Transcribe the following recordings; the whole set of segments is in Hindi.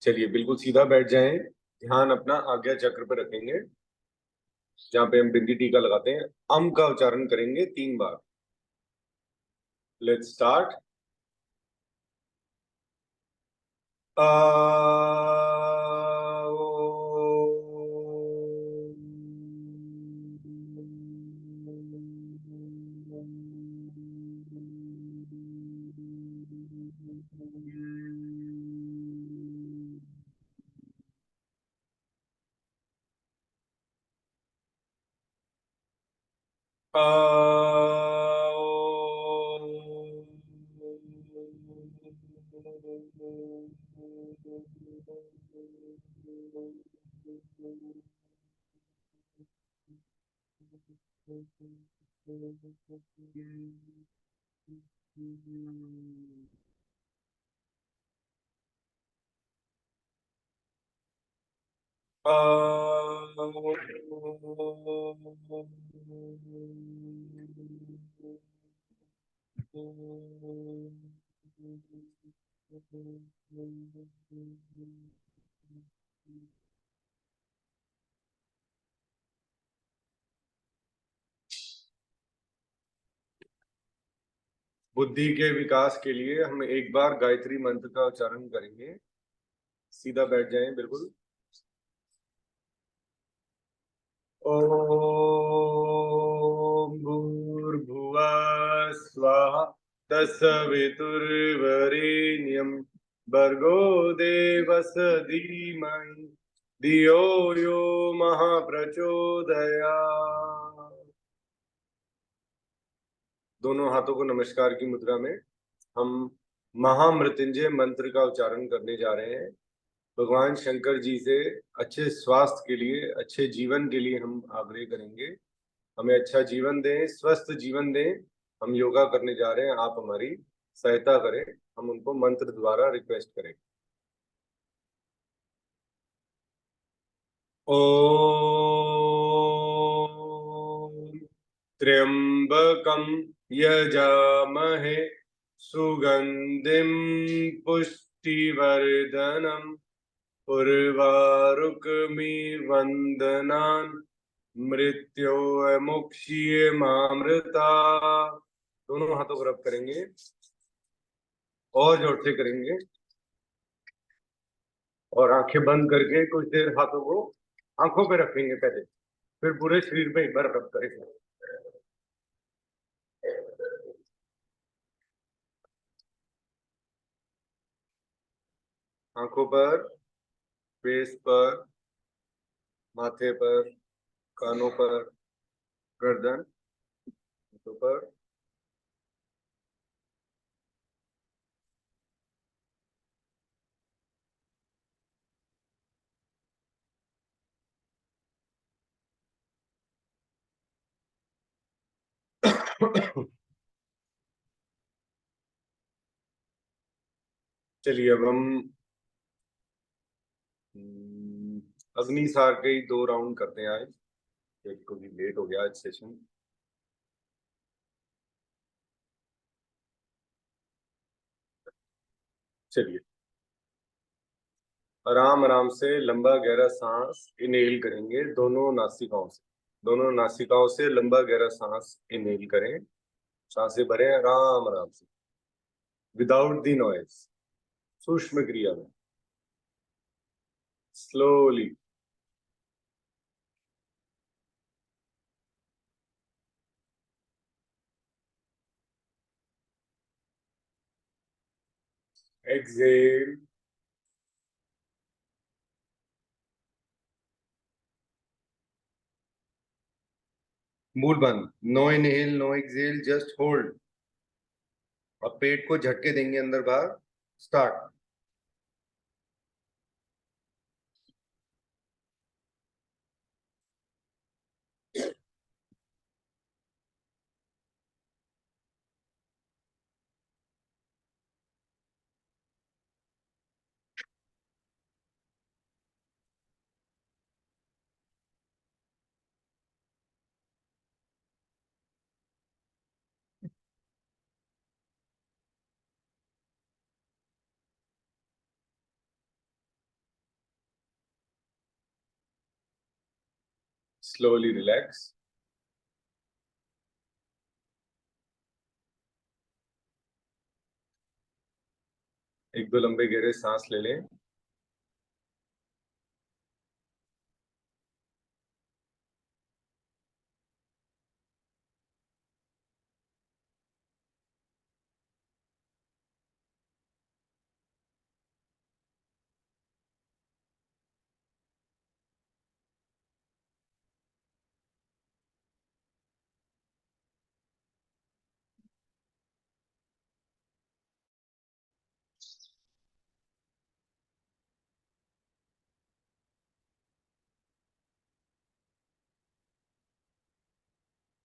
चलिए बिल्कुल सीधा बैठ जाएं। ध्यान अपना आज्ञा चक्र पर रखेंगे, जहां पे हम बिंदी टीका लगाते हैं। अम का उच्चारण करेंगे 3 बार। Let's start. आ बुद्धि के विकास के लिए हम एक बार गायत्री मंत्र का उच्चारण करेंगे। सीधा बैठ जाएं बिल्कुल। ओम भूर्भुवः स्वः तत्सवितुर्वरेण्यं भर्गो देवस्य धीमहि धियो यो महाप्रचोदयात्। दोनों हाथों को नमस्कार की मुद्रा में हम महामृत्युंजय मंत्र का उच्चारण करने जा रहे हैं। भगवान शंकर जी से अच्छे स्वास्थ्य के लिए, अच्छे जीवन के लिए हम आग्रह करेंगे। हमें अच्छा जीवन दें, स्वस्थ जीवन दें। हम योगा करने जा रहे हैं, आप हमारी सहायता करें। हम उनको मंत्र द्वारा रिक्वेस्ट करें। ओम त्र्यंबकं यजामहे सुगंधिं पुष्टिवर्धनम् उर्वारुकमिवन्दनान् मृत्योर्मुक्षीयमामृता। दोनों हाथों को रब करेंगे और जोर से करेंगे, और आंखें बंद करके कुछ देर हाथों को आंखों पे रखेंगे पहले, फिर पूरे शरीर पे एक बार रब करेंगे। आंखों पर, फेस पर, माथे पर, कानों पर, गर्दन, हाथों पर। चलिए अब हम अग्निसार के ही 2 राउंड करते हैं आज, क्योंकि लेट हो गया आज सेशन। चलिए आराम आराम से लंबा गहरा सांस इनहेल करेंगे दोनों नासिकाओं से। दोनों नासिकाओं से लंबा गहरा सांस इनहेल करें। सांसें भरें आराम आराम से, विदाउट दी नॉइज, सूक्ष्म क्रिया में, स्लोली। एक्सेल। मूड बंद। No inhale, no exhale, just hold. अब पेट को झटके देंगे अंदर बाहर। स्टार्ट। Slowly relax. एक दो लंबे गहरे सांस ले लें।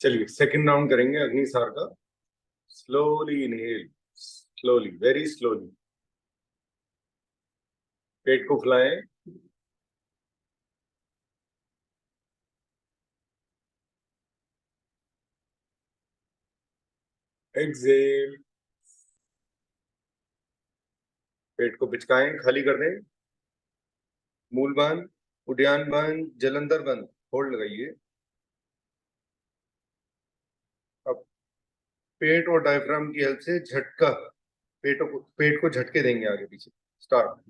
चलिए सेकंड राउंड करेंगे अग्निसार का। Slowly inhale, slowly, very slowly. पेट को फुलाएं। एक्सेल। पेट को पिचकाएं, खाली कर दें। मूल बंद, उद्यान बंद, जलंधर बंद। होल्ड लगाइए। अब पेट और डायफ्राम की हेल्प से झटका, पेट को झटके देंगे आगे पीछे। Start.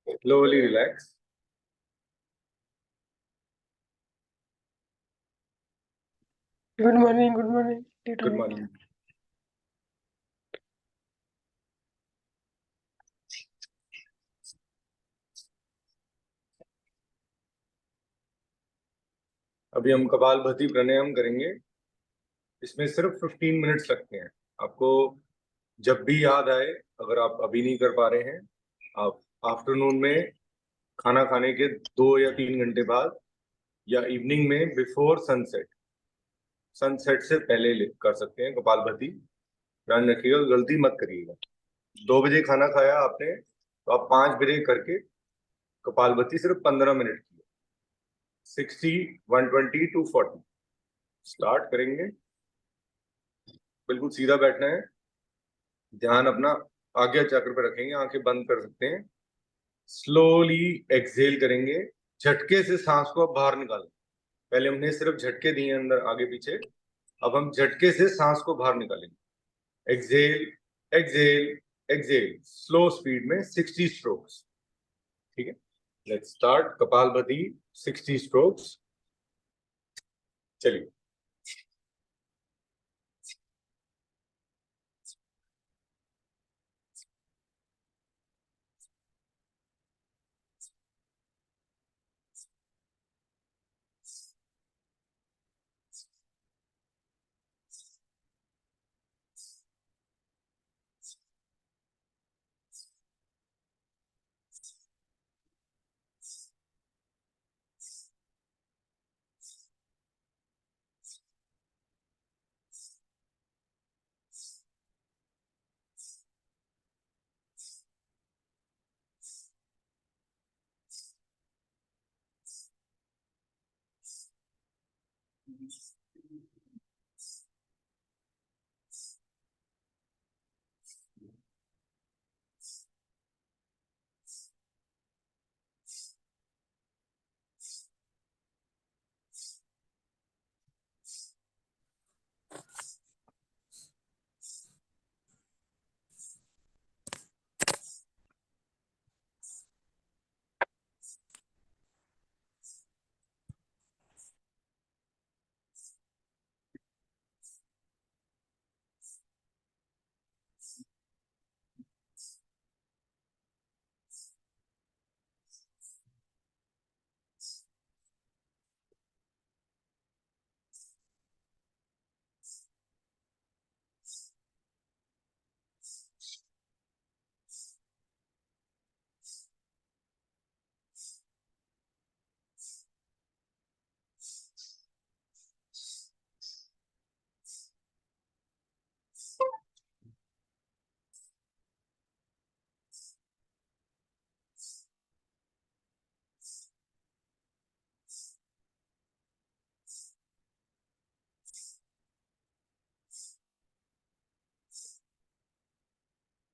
Slowly relax. Good morning, good morning. Good morning. अभी हम कपालभाति प्राणायाम करेंगे। इसमें सिर्फ 15 मिनट्स लगते हैं। आपको जब भी याद आए, अगर आप अभी नहीं कर पा रहे हैं, आप आफ्टरनून में खाना खाने के 2 या 3 घंटे बाद, या इवनिंग में बिफोर सनसेट, सनसेट से पहले कर सकते हैं कपालभाति। ध्यान रखिएगा, गलती मत करिएगा। 2 बजे खाना खाया आपने, तो आप 5 बजे करके कपालभाति सिर्फ 15 मिनट की। 60, 120 to 40। स्टार्ट करेंगे। बिल्कुल सीधा बैठना है। ध्यान अपना आज्ञा चक्र पर रखेंगे, आंखें बंद कर सकते हैं। स्लोली एक्सहेल करेंगे। झटके से सांस को अब बाहर निकालें। पहले हमने सिर्फ झटके दिए अंदर आगे पीछे, अब हम झटके से सांस को बाहर निकालेंगे। Exhale, exhale, exhale, slow speed में 60 स्ट्रोक्स। ठीक है, लेट्स स्टार्ट कपालभाति 60 स्ट्रोक्स। चलिए।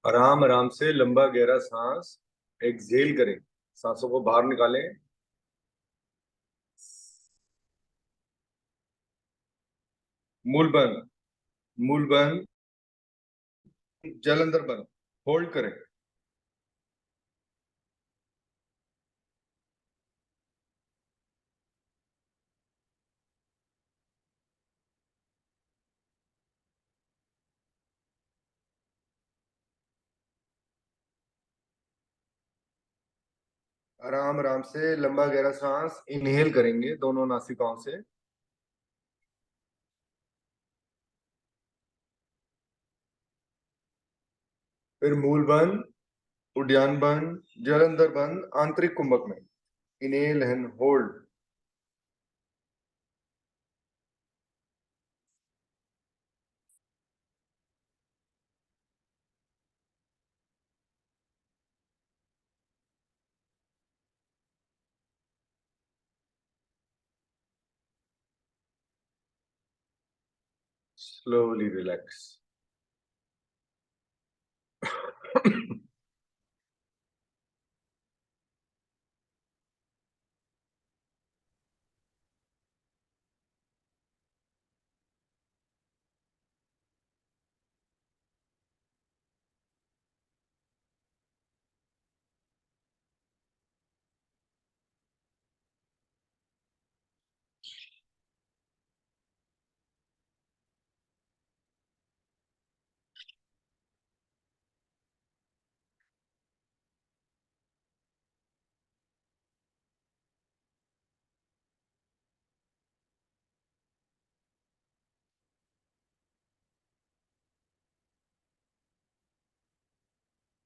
आराम आराम से लंबा गहरा सांस एक्सहेल करें। सांसों को बाहर निकालें। मूल बंद। मूल बंद। जल अंदर बंद। होल्ड करें। आराम आराम से लंबा गहरा सांस इनहेल करेंगे दोनों नासिकाओं से। फिर मूल बंद, उद्यान बंद, जल अंदर बंद, आंतरिक कुंभक में। Inhale and hold. Slowly relax.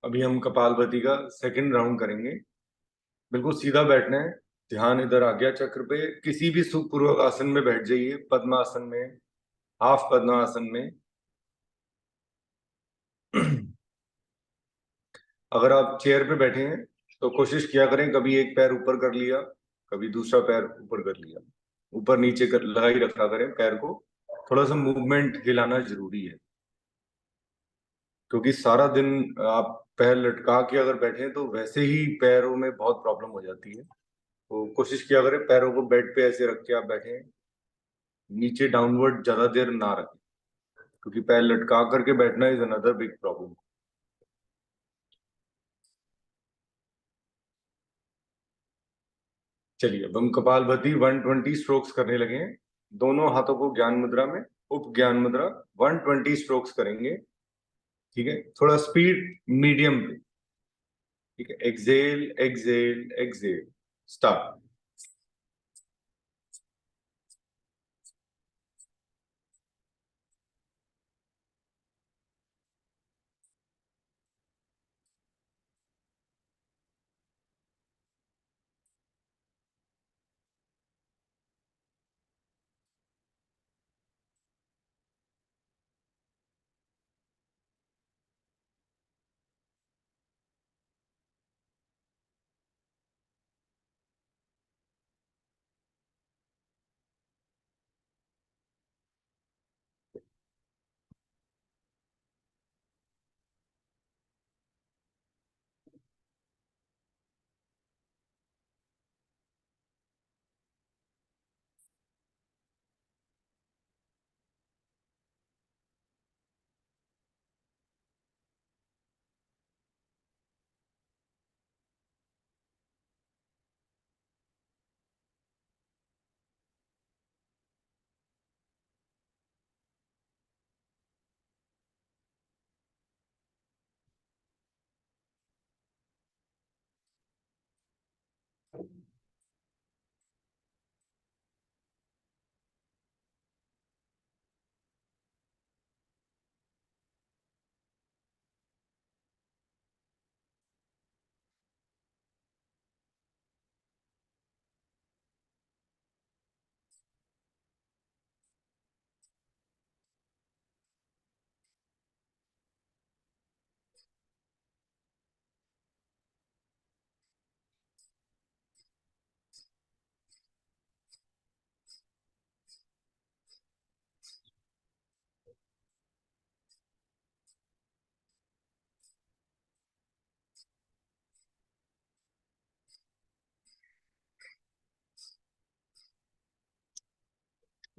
अभी हम कपालभाति का सेकंड राउंड करेंगे। बिल्कुल सीधा बैठना है। ध्यान इधर आज्ञा चक्र पे किसी भी सुखपूर्वक आसन में बैठ जाइए। पद्मासन में, हाफ पद्मासन में। अगर आप चेयर पे बैठे हैं तो कोशिश किया करें कभी एक पैर ऊपर कर लिया, कभी दूसरा पैर ऊपर कर लिया। ऊपर नीचे कर लगा ही रखा करें पैर को। थोड़ा सा मूवमेंट हिलाना जरूरी है, क्योंकि सारा दिन आप पैर लटका के अगर बैठे हैं तो वैसे ही पैरों में बहुत प्रॉब्लम हो जाती है। तो कोशिश किया करें पैरों को बेड पे ऐसे रख के आप बैठे। नीचे डाउनवर्ड ज्यादा देर ना रखें, क्योंकि पैर लटका करके बैठना इज अनदर बिग प्रॉब्लम। चलिए अब हम कपालभाति 120 स्ट्रोक्स करने लगे हैं। दोनों हाथों को ज्ञान मुद्रा में, उप ज्ञान मुद्रा। 120 स्ट्रोक्स करेंगे। ठीक है, थोड़ा स्पीड मीडियम पे। ठीक है, एक्सेल एक्सेल एक्सेल। स्टार्ट।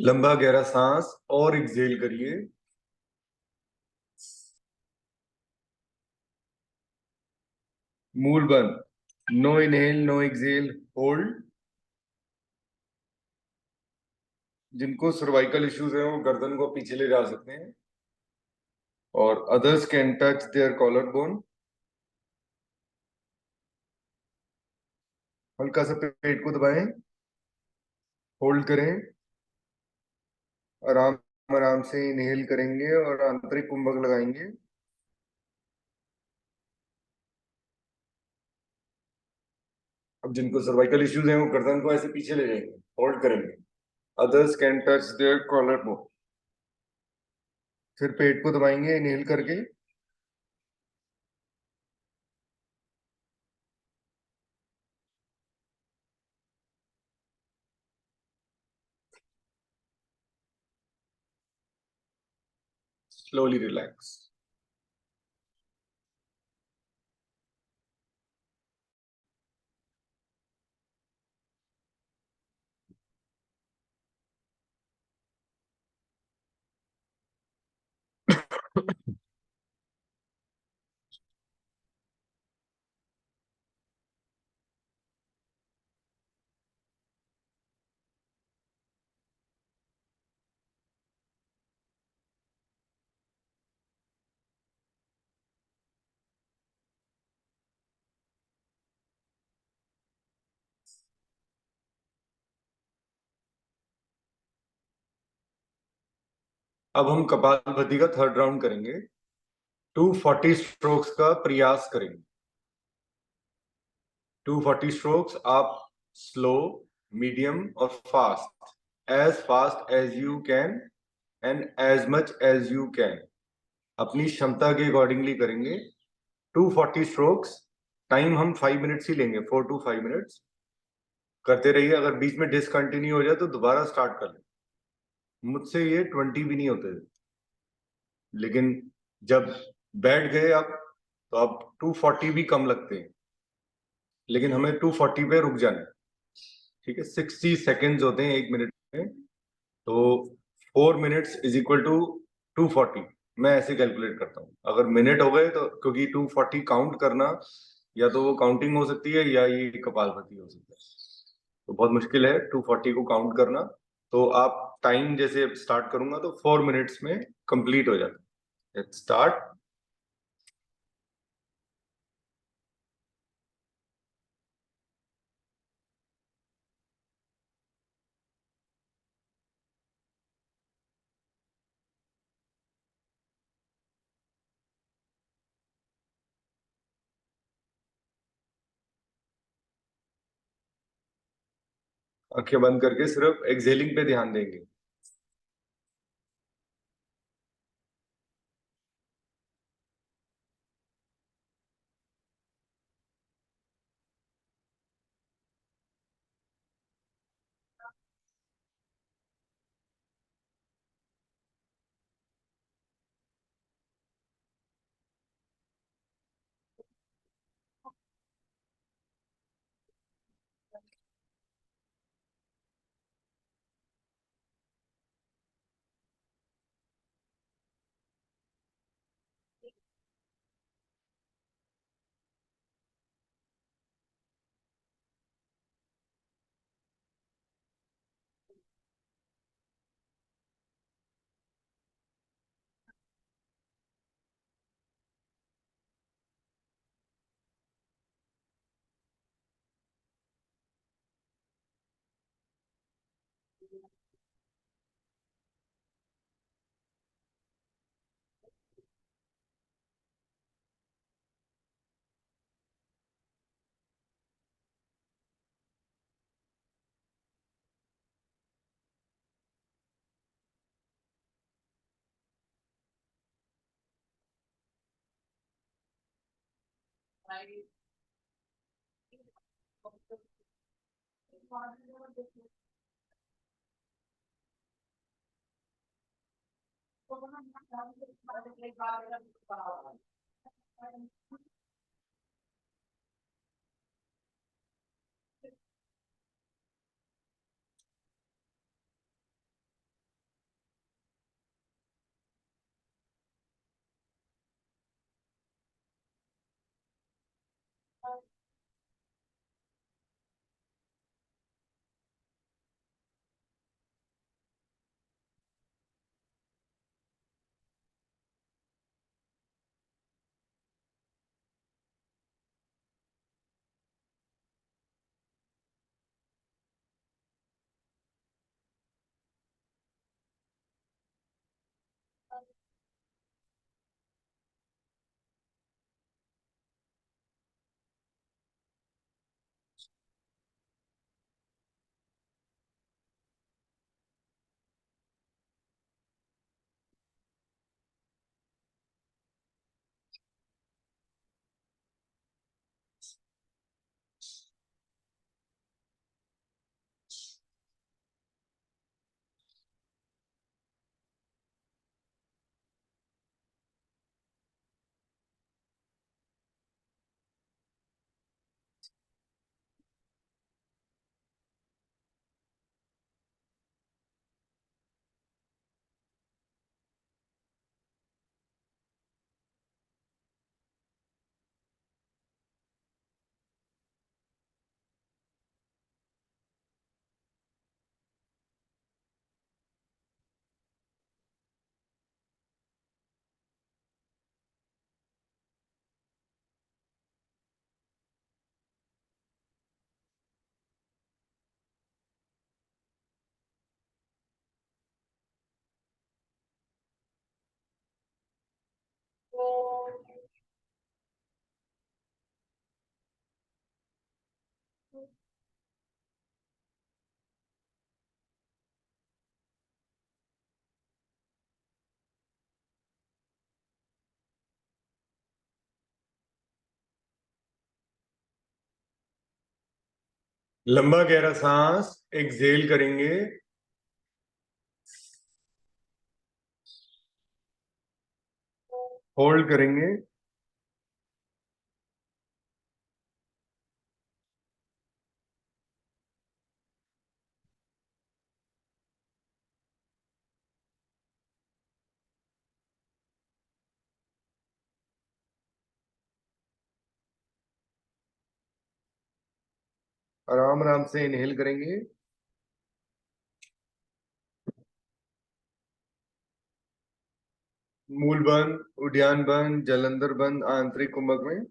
लंबा गहरा सांस और एक्सहेल करिए। मूल बंद। No inhale, no exhale, hold. जिनको सर्वाइकल इश्यूज है वो गर्दन को पीछे ले जा सकते हैं, और others can touch their collar bone. हल्का सा पेट को दबाएं, होल्ड करें, आराम आराम से इनहेल करेंगे और आंतरिक कुंभक लगाएंगे। अब जिनको सर्वाइकल इश्यूज हैं वो गर्दन को ऐसे पीछे ले जाएंगे, होल्ड करेंगे। Others can touch their collar bone. फिर पेट को दबाएंगे इनहेल करके। Slowly relax. अब हम कपालभाति का थर्ड राउंड करेंगे। 240 स्ट्रोक्स का प्रयास करेंगे। 240 स्ट्रोक्स आप स्लो, मीडियम और fast as you can and as much as you can अपनी क्षमता के अकॉर्डिंगली करेंगे। 240 स्ट्रोक्स। टाइम हम 5 मिनट्स ही लेंगे, 4 to 5 मिनट्स। करते रहिए, अगर बीच में डिसकंटिन्यू हो जाए तो दोबारा स्टार्ट कर लें। मुझसे ये 20 भी नहीं होते थे, लेकिन जब बैठ गए आप तो अब 240 भी कम लगते हैं, लेकिन हमें 240 पे रुक जाना है। ठीक है, 60 सेकेंड्स होते हैं 1 मिनट में, तो 4 मिनट्स इज इक्वल टू 240। मैं ऐसे कैलकुलेट करता हूँ। अगर मिनट हो गए तो, क्योंकि 240 काउंट करना या तो वो काउंटिंग हो सकती है या ये कपालभाति हो सकता है, तो बहुत मुश्किल है 240 को काउंट करना। तो आप टाइम जैसे स्टार्ट करूंगा तो 4 मिनट्स में कंप्लीट हो जाता है। स्टार्ट। आंखें बंद करके सिर्फ एक्सहेलिंग पे ध्यान देंगे। लंबा गहरा सांस एक्सहेल करेंगे। होल्ड करेंगे। आराम आराम से इनहेल करेंगे। मूल बंद, उद्यान बंद, जलंधर बंद, आंतरिक कुंभक में।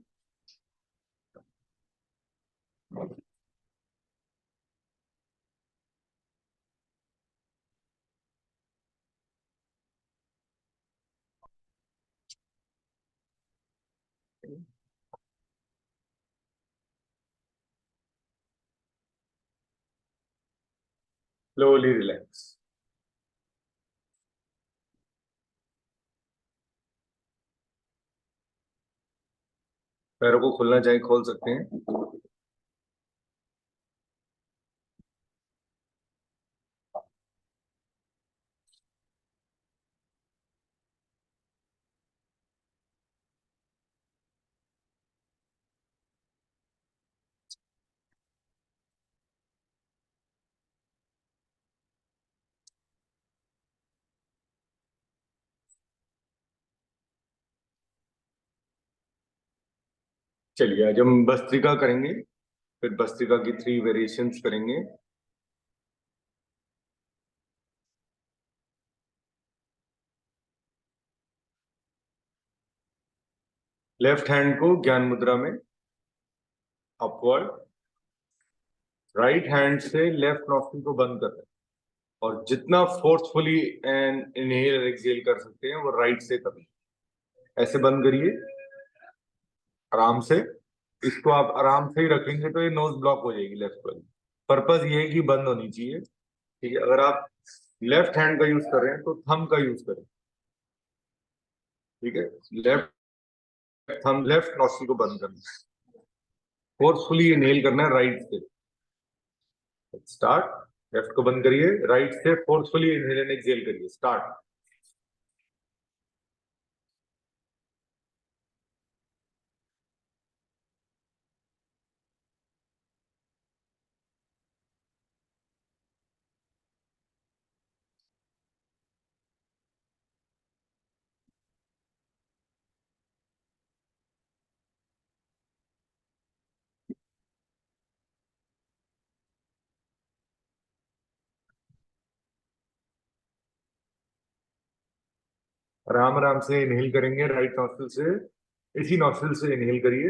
Slowly relax. पैरों को खुलना चाहे खोल सकते हैं। चलिए आज हम भस्त्रिका करेंगे। फिर भस्त्रिका की 3 वेरिएशंस करेंगे। लेफ्ट हैंड को ज्ञान मुद्रा में अपवर्ड, राइट हैंड से लेफ्ट नॉस्ट्रिल को बंद कर रहे हैं और जितना फोर्सफुली एंड इनहेल और एक्सहेल कर सकते हैं वो राइट से करें। ऐसे बंद करिए आराम से। इसको आप आराम से ही रखेंगे तो ये नोज ब्लॉक हो जाएगी लेफ्ट वाली। पर्पस ये है कि बंद होनी चाहिए। ठीक है, अगर आप लेफ्ट हैंड का यूज कर रहे हैं तो थंब का यूज करें। ठीक है, लेफ्ट थंब लेफ्ट नॉस्ट्रिल को बंद करना है, फोर्सफुली इनहेल करना है राइट से। स्टार्ट। लेफ्ट को बंद करिए, राइट से फोर्सफुली इनहेल एंड एक्सहेल करिए। स्टार्ट। आराम आराम से इनहेल करेंगे राइट नॉस्ट्रिल से। इसी नॉस्ट्रिल से इनहेल करिए।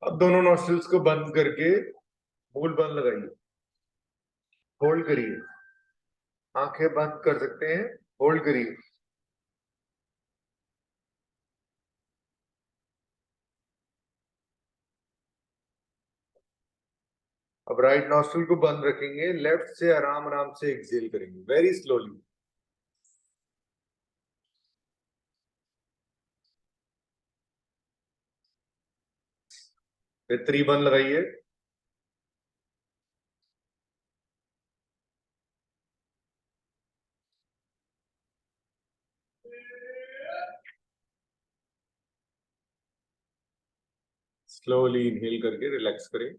अब दोनों नॉस्ट्रिल्स को बंद करके मूल बंद लगाइए। होल्ड करिए। आंखें बंद कर सकते हैं। होल्ड करिए। अब राइट नॉस्ट्रिल को बंद रखेंगे, लेफ्ट से आराम आराम से एक्सहेल करेंगे वेरी स्लोली। फिर 3 बंद लगाइए। स्लोली इनहेल करके रिलैक्स करें।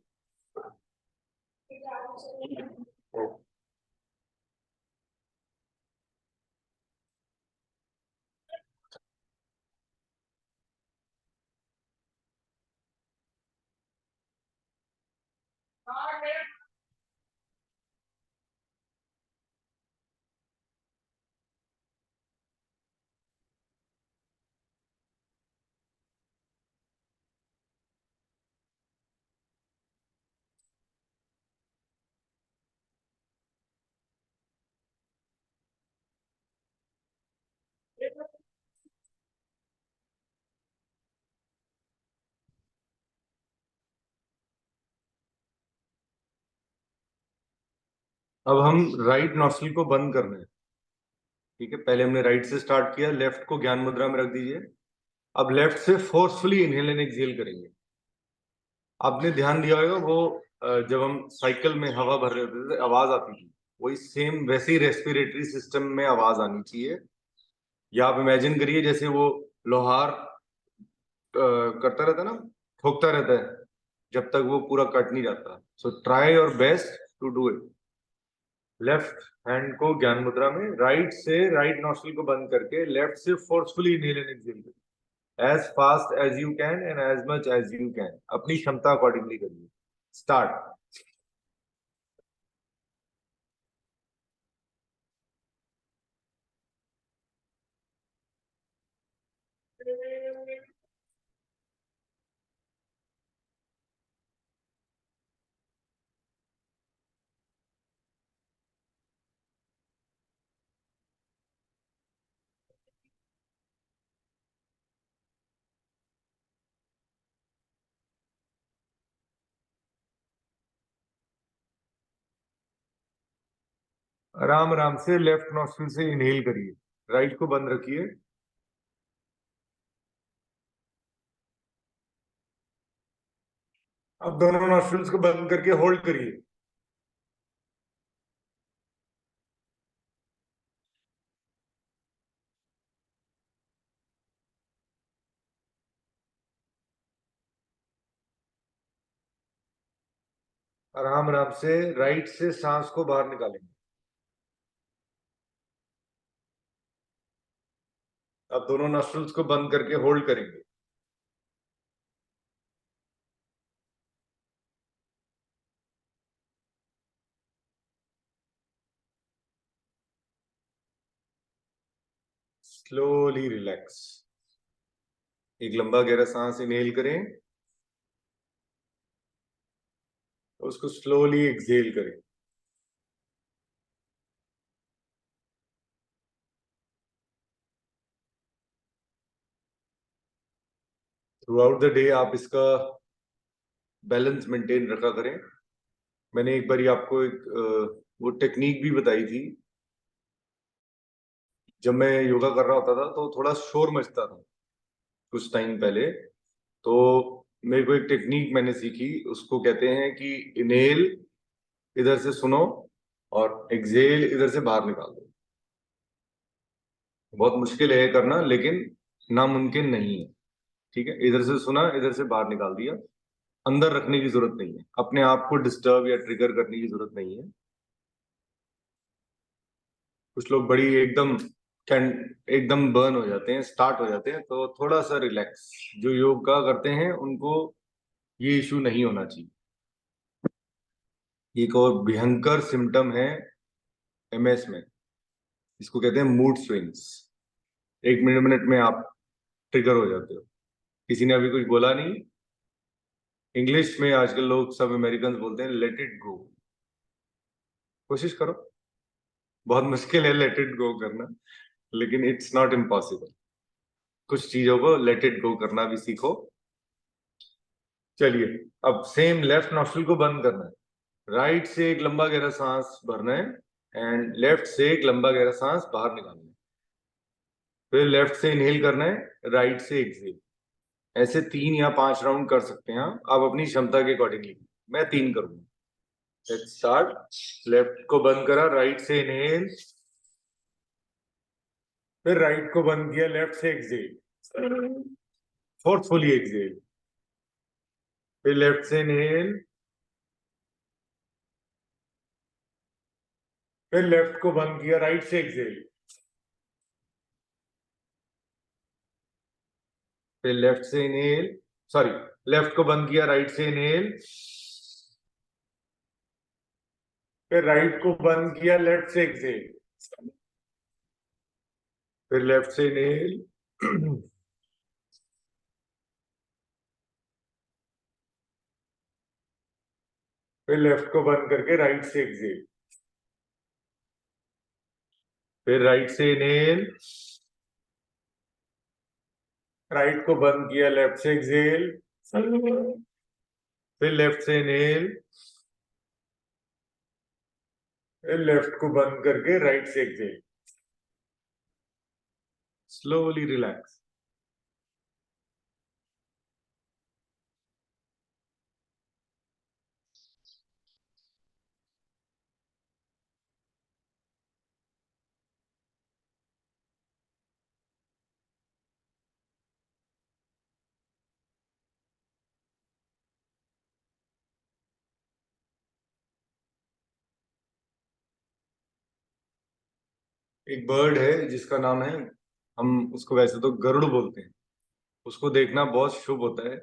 अब हम राइट नॉस्ट्रिल को बंद करना है। ठीक है, पहले हमने राइट से स्टार्ट किया, लेफ्ट को ज्ञान मुद्रा में रख दीजिए। अब लेफ्ट से फोर्सफुली इनहेल एंड एक्सहेल करेंगे। आपने ध्यान दिया होगा वो जब हम साइकिल में हवा भर रहे होते थे आवाज आती थी, वही सेम वैसे ही रेस्पिरेटरी सिस्टम में आवाज आनी चाहिए। या आप इमेजिन करिए जैसे वो लोहार करता रहता है ना, ठोकता रहता है जब तक वो पूरा कट नहीं जाता। So try your best to do it. Left hand को ज्ञान मुद्रा में राइट से राइट नॉस्ट्रिल को बंद करके लेफ्ट से फोर्सफुली इनहेल एंड एक्सहेल करिए, as fast as you can and as much as you can, अपनी क्षमता अकॉर्डिंगली करिए। स्टार्ट। आराम आराम से लेफ्ट नॉस्ट्रिल से इनहेल करिए, राइट को बंद रखिए। अब दोनों नॉस्ट्रिल्स को बंद करके होल्ड करिए। आराम आराम से राइट से सांस को बाहर निकालेंगे। अब दोनों नॉस्ट्रिल्स को बंद करके होल्ड करेंगे। Slowly relax. एक लंबा गहरा सांस इनहेल करें, उसको स्लोली एक्सहेल करें। थ्रू आउट द डे आप इसका बैलेंस मेंटेन रखा करें। मैंने एक बार आपको एक वो टेक्निक भी बताई थी। जब मैं योगा कर रहा होता था तो थोड़ा शोर मचता था कुछ टाइम पहले, तो मेरे को एक टेक्निक मैंने सीखी, उसको कहते हैं कि इनहेल इधर से सुनो और एक्सहेल इधर से बाहर निकाल दो। बहुत मुश्किल है करना, लेकिन नामुमकिन नहीं है। ठीक है, इधर से सुना, इधर से बाहर निकाल दिया। अंदर रखने की जरूरत नहीं है, अपने आप को डिस्टर्ब या ट्रिगर करने की जरूरत नहीं है। कुछ लोग बड़ी एकदम एकदम बर्न हो जाते हैं, स्टार्ट हो जाते हैं, तो थोड़ा सा रिलैक्स। जो योगा करते हैं उनको ये इशू नहीं होना चाहिए। एक और भयंकर सिम्टम है एमएस में, इसको कहते हैं मूड स्विंग्स। एक मिनट मिनट में आप ट्रिगर हो जाते हो। किसी ने अभी कुछ बोला नहीं, इंग्लिश में आजकल लोग सब अमेरिकन बोलते हैं लेट इट गो। कोशिश करो, बहुत मुश्किल है लेट इट गो करना, लेकिन इट्स नॉट इम्पॉसिबल। कुछ चीजों को लेट इट गो करना भी सीखो। चलिए, अब सेम लेफ्ट नॉस्ट्रिल को बंद करना है, राइट से एक लंबा गहरा सांस भरना है एंड लेफ्ट से एक लंबा गहरा सांस बाहर निकालना है। फिर लेफ्ट से इनहेल करना है, राइट से एक्सहेल। ऐसे 3 या 5 राउंड कर सकते हैं आप अपनी क्षमता के अकॉर्डिंगली। मैं 3 करूंगा। Let's start. लेफ्ट को बंद करा, राइट से इनहेल, फिर राइट को बंद किया, लेफ्ट से एक्सहेल, फोर्सफुली एक्सहेल, फिर लेफ्ट से इनहेल, फिर लेफ्ट को बंद किया, राइट से एक्सहेल, फिर लेफ्ट से इनहेल, सॉरी, लेफ्ट को बंद किया, राइट से इनहेल, फिर राइट को बंद किया, लेफ्ट से एक्सहेल, फिर लेफ्ट से इनहेल, फिर लेफ्ट को बंद करके राइट से एक्सहेल, फिर राइट से इनहेल, राइट को बंद किया, लेफ्ट से एक्सहेल, फिर लेफ्ट से इनहेल, फिर लेफ्ट को बंद करके राइट से एक्सहेल। Slowly relax. एक बर्ड है जिसका नाम है, हम उसको वैसे तो गरुड़ बोलते हैं। उसको देखना बहुत शुभ होता है।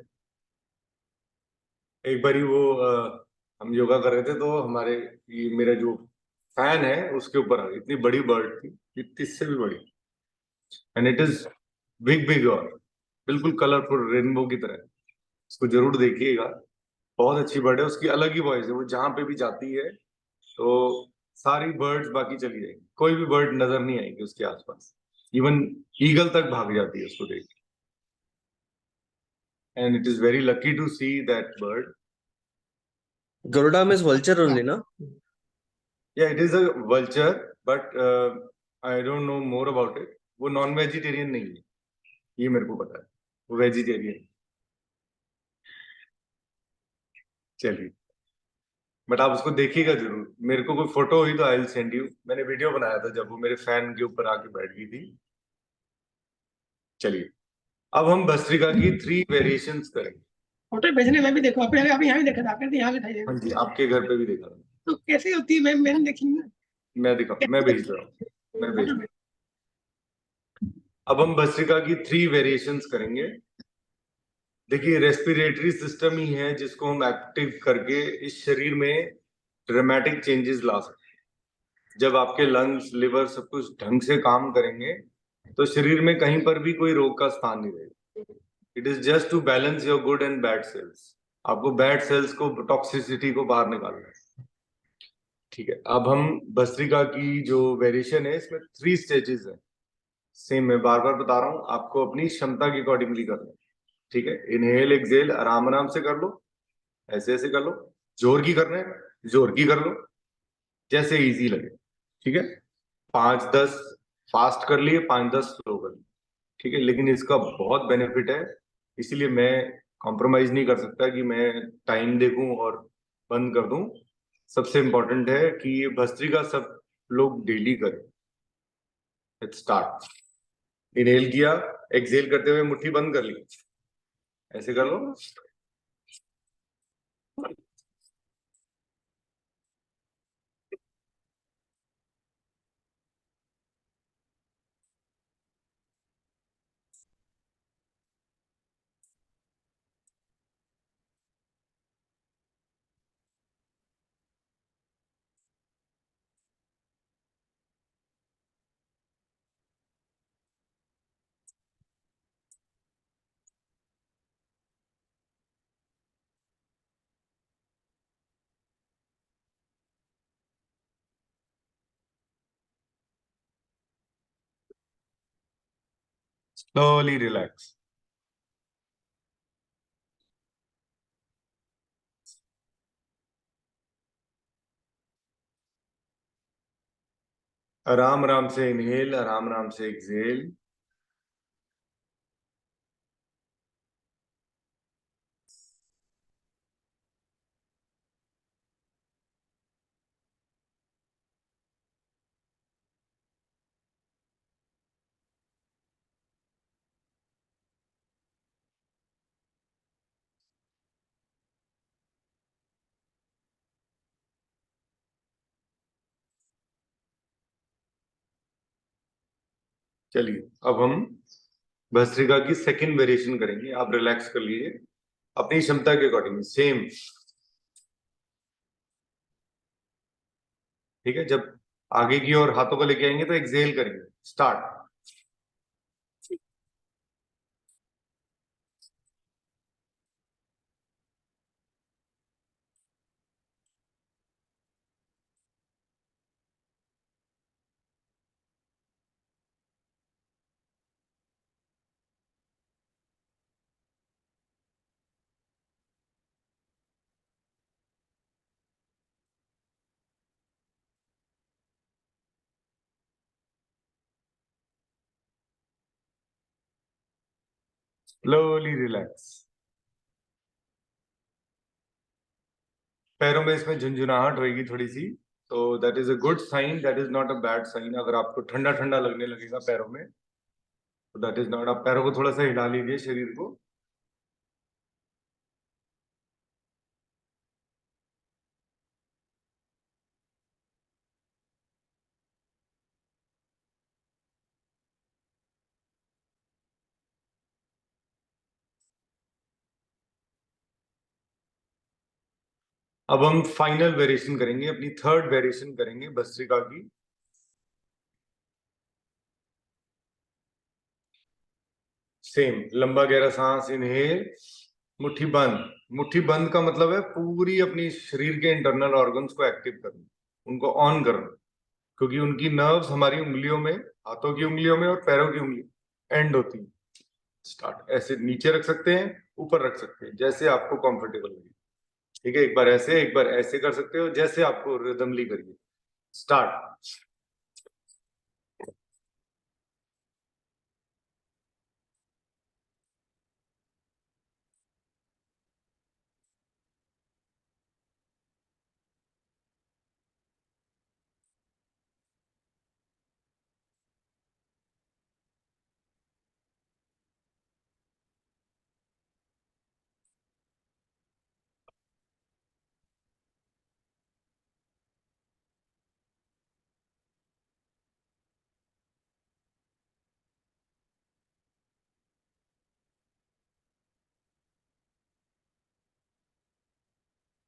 एक बारी वो हम योगा कर रहे थे तो हमारे ये मेरा जो फैन है उसके ऊपर आ गई। इतनी बड़ी बर्ड थी, इतनी इससे भी बड़ी, and it is big big और बिल्कुल कलरफुल रेनबो की तरह। उसको जरूर देखिएगा। बहुत अच्छी बर्ड है, उसकी अलग ही वॉइस है। वो जहां पे भी जाती है तो सारी बर्ड्स बाकी चली जाएगी, कोई भी बर्ड नजर नहीं आएगी उसके आसपास। इवन ईगल तक भाग जाती है उसको देख। And it is very lucky to see that bird. Garuda means vulture only, no? या it is a vulture, but I don't know more about it. वो नॉन वेजिटेरियन नहीं है, ये मेरे को पता है। वो वेजिटेरियन। चलिए, बट आप उसको देखिएगा जरूर। मेरे को कोई फोटो हुई तो आई विल सेंड यू। मैंने वीडियो बनाया था जब वो मेरे फैन के ऊपर आके बैठ गई थी। चलिए, अब हम भस्त्रिका की 3 वेरिएशंस करेंगे। फोटो भेजने में भी देखो, अपने अभी यहाँ भी देखा था, आपने यहाँ दिखाई हाँ देगा। जी, आपके घर पे भी देखा था। तो कैसे होती है, मैंने देखी ना। मैं भेज रहा हूँ। मैं भेज रहा हूँ। अब हम भस्त्रिका की 3 वेरिएशंस करेंगे। देखिए, रेस्पिरेटरी सिस्टम ही है जिसको हम एक्टिव करके इस शरीर में ड्रामेटिक चेंजेस ला सकते हैं। जब आपके लंग्स, लिवर सब कुछ ढंग से काम करेंगे तो शरीर में कहीं पर भी कोई रोग का स्थान नहीं रहेगा। It is just to balance your good and bad cells. आपको बैड सेल्स को, टॉक्सिसिटी को बाहर निकालना है। ठीक है, अब हम भस्त्रिका की जो वेरिएशन है इसमें 3 स्टेजेस है। सेम मैं बार बार बता रहा हूँ, आपको अपनी क्षमता के अकॉर्डिंगली करना है। ठीक है, इनहेल एक्सेल आराम आराम से कर लो, ऐसे ऐसे कर लो। जोर की करना है, जोर की कर लो, जैसे इजी लगे। ठीक है, 5-10 फास्ट कर लिए, 5-10 स्लो कर लिए। ठीक है, लेकिन इसका बहुत बेनिफिट है, इसीलिए मैं कॉम्प्रोमाइज नहीं कर सकता कि मैं टाइम देखूं और बंद कर दूं। सबसे इंपॉर्टेंट है कि ये भस्त्रिका सब लोग डेली करें। Let's start. इनहेल किया, एक्सेल करते हुए मुट्ठी बंद कर ली, ऐसे कर लो। Slowly relax. आराम आराम से इनहेल, आराम आराम से एक्सेल। चलिए, अब हम भस्त्रिका की सेकंड वेरिएशन करेंगे। आप रिलैक्स कर लीजिए अपनी क्षमता के अकॉर्डिंग, सेम। ठीक है, जब आगे की ओर हाथों को लेके आएंगे तो एक्सेल करेंगे। स्टार्ट। Slowly relax. पैरों में इसमें झुंझुनाहट होगी थोड़ी सी, तो that is a good sign, that is not a bad sign. अगर आपको ठंडा ठंडा लगने लगेगा पैरों में तो दैट इज नॉट। आप पैरों को थोड़ा सा हिला लीजिए, शरीर को। अब हम फाइनल वेरिएशन करेंगे, अपनी थर्ड वेरिएशन करेंगे भस्त्रिका की। सेम लंबा गहरा सांस, इनहेल, मुट्ठी बंद। मुट्ठी बंद का मतलब है पूरी अपनी शरीर के इंटरनल ऑर्गन्स को एक्टिव करना, उनको ऑन करना, क्योंकि उनकी नर्व्स हमारी उंगलियों में, हाथों की उंगलियों में और पैरों की उंगली एंड होती है। स्टार्ट। ऐसे नीचे रख सकते हैं, ऊपर रख सकते हैं, जैसे आपको कंफर्टेबल लगे। ठीक है, एक बार ऐसे, एक बार ऐसे कर सकते हो, जैसे आपको रिदमली करिए। स्टार्ट।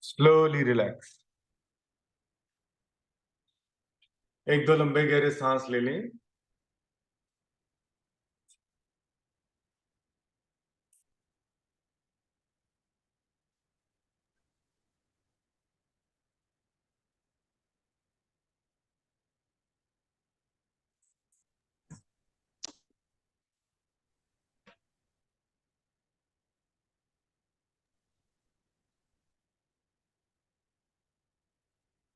Slowly relax. एक दो लंबे गहरे सांस ले लें।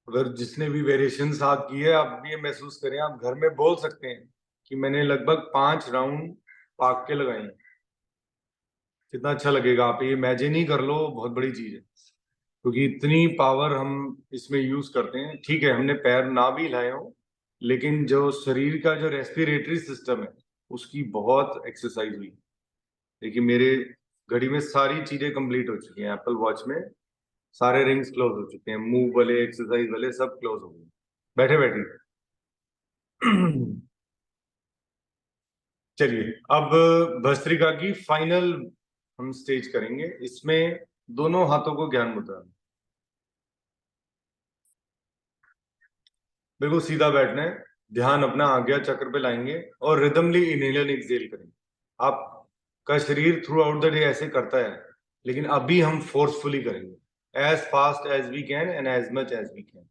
अगर जिसने भी वेरिएशंस आप किए, आप भी ये महसूस करें, आप घर में बोल सकते हैं कि मैंने लगभग 5 राउंड पाक के लगाए हैं। कितना अच्छा लगेगा, आप ये इमेजिन ही कर लो, बहुत बड़ी चीज है, क्योंकि इतनी पावर हम इसमें यूज करते हैं। ठीक है, हमने पैर ना भी हिलाए हो, लेकिन जो शरीर का जो रेस्पिरेटरी सिस्टम है, उसकी बहुत एक्सरसाइज हुई। देखिए मेरे घड़ी में सारी चीजें कंप्लीट हो चुकी हैं, एप्पल वॉच में सारे रिंग्स क्लोज हो चुके हैं, मूव वाले, एक्सरसाइज वाले सब क्लोज हो गए बैठे बैठे। चलिए अब भस्त्रिका की फाइनल हम स्टेज करेंगे। इसमें दोनों हाथों को ज्ञान मुद्रा में बिल्कुल सीधा बैठना है, ध्यान अपना आज्ञा चक्र पे लाएंगे और रिदमली इनहेल एंड एक्सहेल करेंगे। आपका शरीर थ्रू आउट द डे ऐसे करता है, लेकिन अभी हम फोर्सफुली करेंगे, as fast as we can and as much as we can.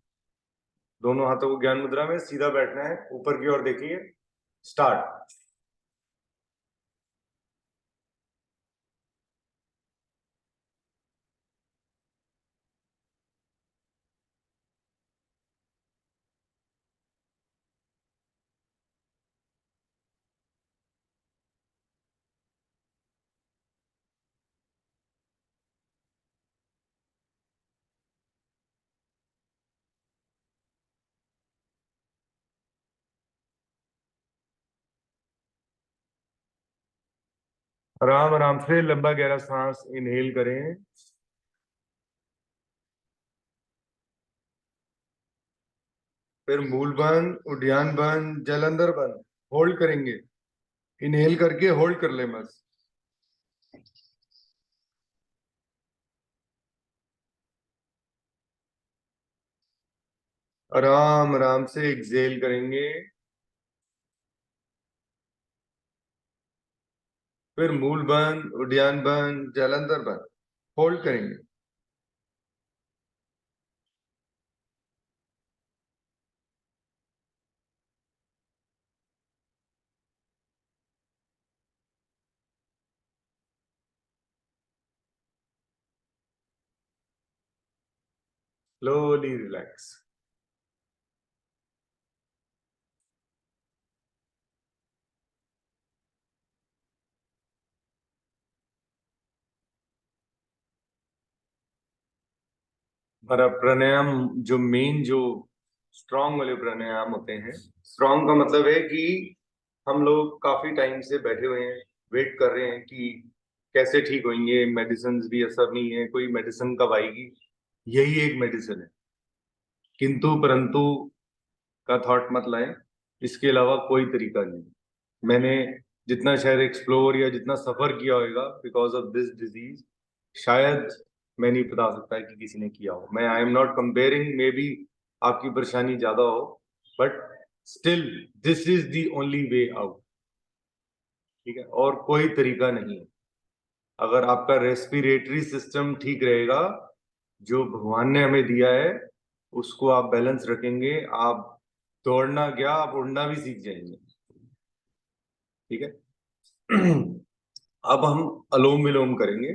दोनों हाथों को ज्ञान मुद्रा में सीधा बैठना है, ऊपर की ओर देखिए। स्टार्ट। आराम आराम से लंबा गहरा सांस इनहेल करें, फिर मूल बंद, उद्यान बंद, जलंधर बंद, होल्ड करेंगे। इनहेल करके होल्ड कर ले बस। आराम आराम से एक्सेल करेंगे, फिर मूल बंद, उद्यान बंद, जलंधर बंद, होल्ड करेंगे। Slowly relax. हमारा प्राणायाम जो मेन, जो स्ट्रांग वाले प्राणायाम होते हैं, स्ट्रांग का मतलब है कि हम लोग काफी टाइम से बैठे हुए हैं, वेट कर रहे हैं कि कैसे ठीक होंगे, मेडिसिन भी असर नहीं है, कोई मेडिसिन कब आएगी। यही एक मेडिसिन है, किंतु परंतु का थॉट मत लाएं, इसके अलावा कोई तरीका नहीं। मैंने जितना शायद एक्सप्लोर या जितना सफर किया होगा बिकॉज ऑफ दिस डिजीज, शायद मैं नहीं बता सकता है कि किसी ने किया हो। मैं I am not comparing, may be आपकी परेशानी ज्यादा हो, but still this is the only way out. ठीक है, और कोई तरीका नहीं है। अगर आपका रेस्पिरेटरी सिस्टम ठीक रहेगा, जो भगवान ने हमें दिया है उसको आप बैलेंस रखेंगे, आप दौड़ना क्या, आप उड़ना भी सीख जाएंगे। ठीक है। अब हम अलोम विलोम करेंगे।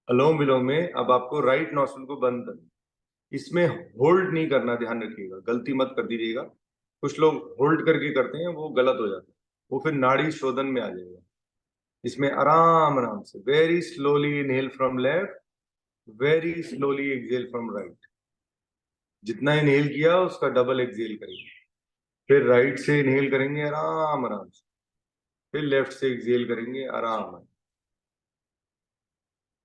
अलोम विलोम में अब आपको राइट नॉस्ट्रिल को बंद करना, इसमें होल्ड नहीं करना, ध्यान रखिएगा, गलती मत कर दीजिएगा। कुछ लोग होल्ड करके करते हैं, वो गलत हो जाता है, वो फिर नाड़ी शोधन में आ जाएगा। इसमें आराम आराम से very slowly inhale from left, very slowly exhale from right. जितना इनहेल किया उसका डबल एक्सहेल करेंगे। फिर राइट से इनहेल करेंगे आराम आराम से, फिर लेफ्ट से एक्सहेल करेंगे आराम आराम।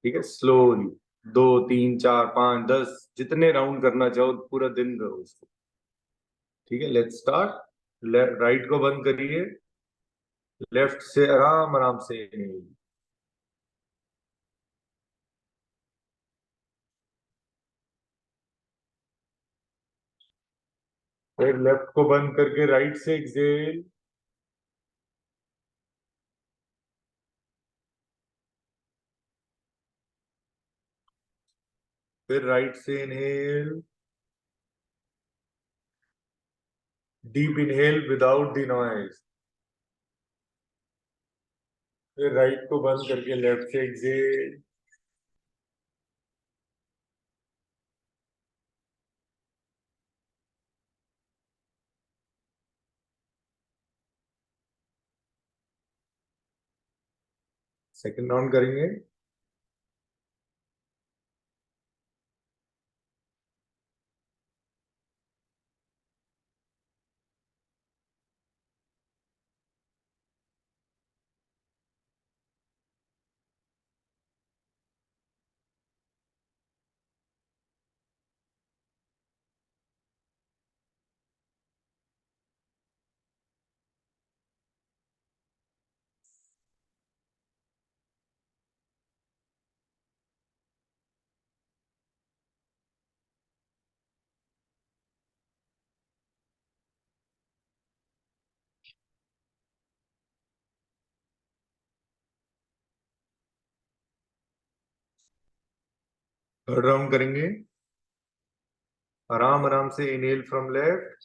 ठीक है, स्लोली 2 3 4 5 10 जितने राउंड करना चाहो पूरा दिन करो उसको। ठीक है, लेट्स स्टार्ट। राइट को बंद करिए, लेफ्ट से आराम आराम से inhale। फिर लेफ्ट को बंद करके राइट से एक्सहेल। फिर राइट से inhale, deep inhale without the noise. फिर राइट को बंद करके लेफ्ट से एक्सहेल। सेकंड राउंड करेंगे। थर्ड राउंड करेंगे। आराम आराम से इनहेल फ्रॉम लेफ्ट,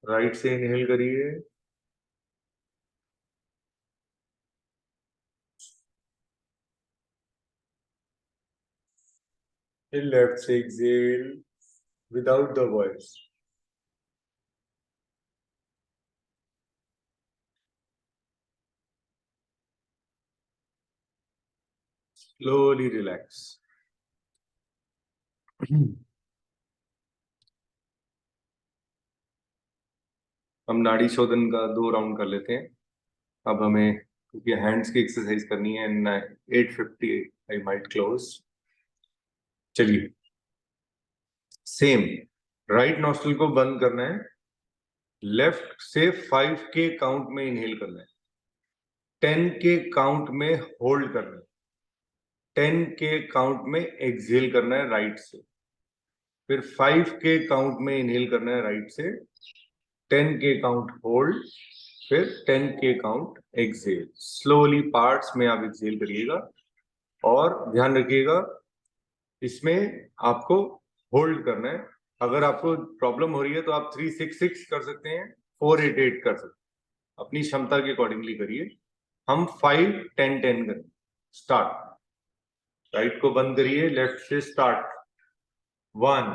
राइट से इनहेल करिए, फिर लेफ्ट से exhale without the voice. Slowly relax. हम नाड़ी शोधन का 2 राउंड कर लेते हैं। अब हमें क्योंकि हैंड्स की एक्सरसाइज करनी है, 8:50 आई माइट क्लोज। चलिए, सेम राइट नॉस्ट्रिल को बंद करना है, लेफ्ट से 5 के काउंट में इनहेल करना है, 10 के काउंट में होल्ड करना है, 10 के काउंट में एक्सहेल करना है राइट से, फिर 5 के काउंट में इनहेल करना है राइट से, 10 के काउंट होल्ड, फिर 10 के काउंट एक्सहेल। स्लोली पार्ट्स में आप एक्सहेल करिएगा और ध्यान रखिएगा इसमें आपको होल्ड करना है। अगर आपको प्रॉब्लम हो रही है तो आप 3-6-6 कर सकते हैं, 4-8-8 कर सकते हैं, अपनी क्षमता के अकॉर्डिंगली करिए। हम 5-10-10 करें। स्टार्ट। राइट को बंद करिए, लेफ्ट से स्टार्ट। 1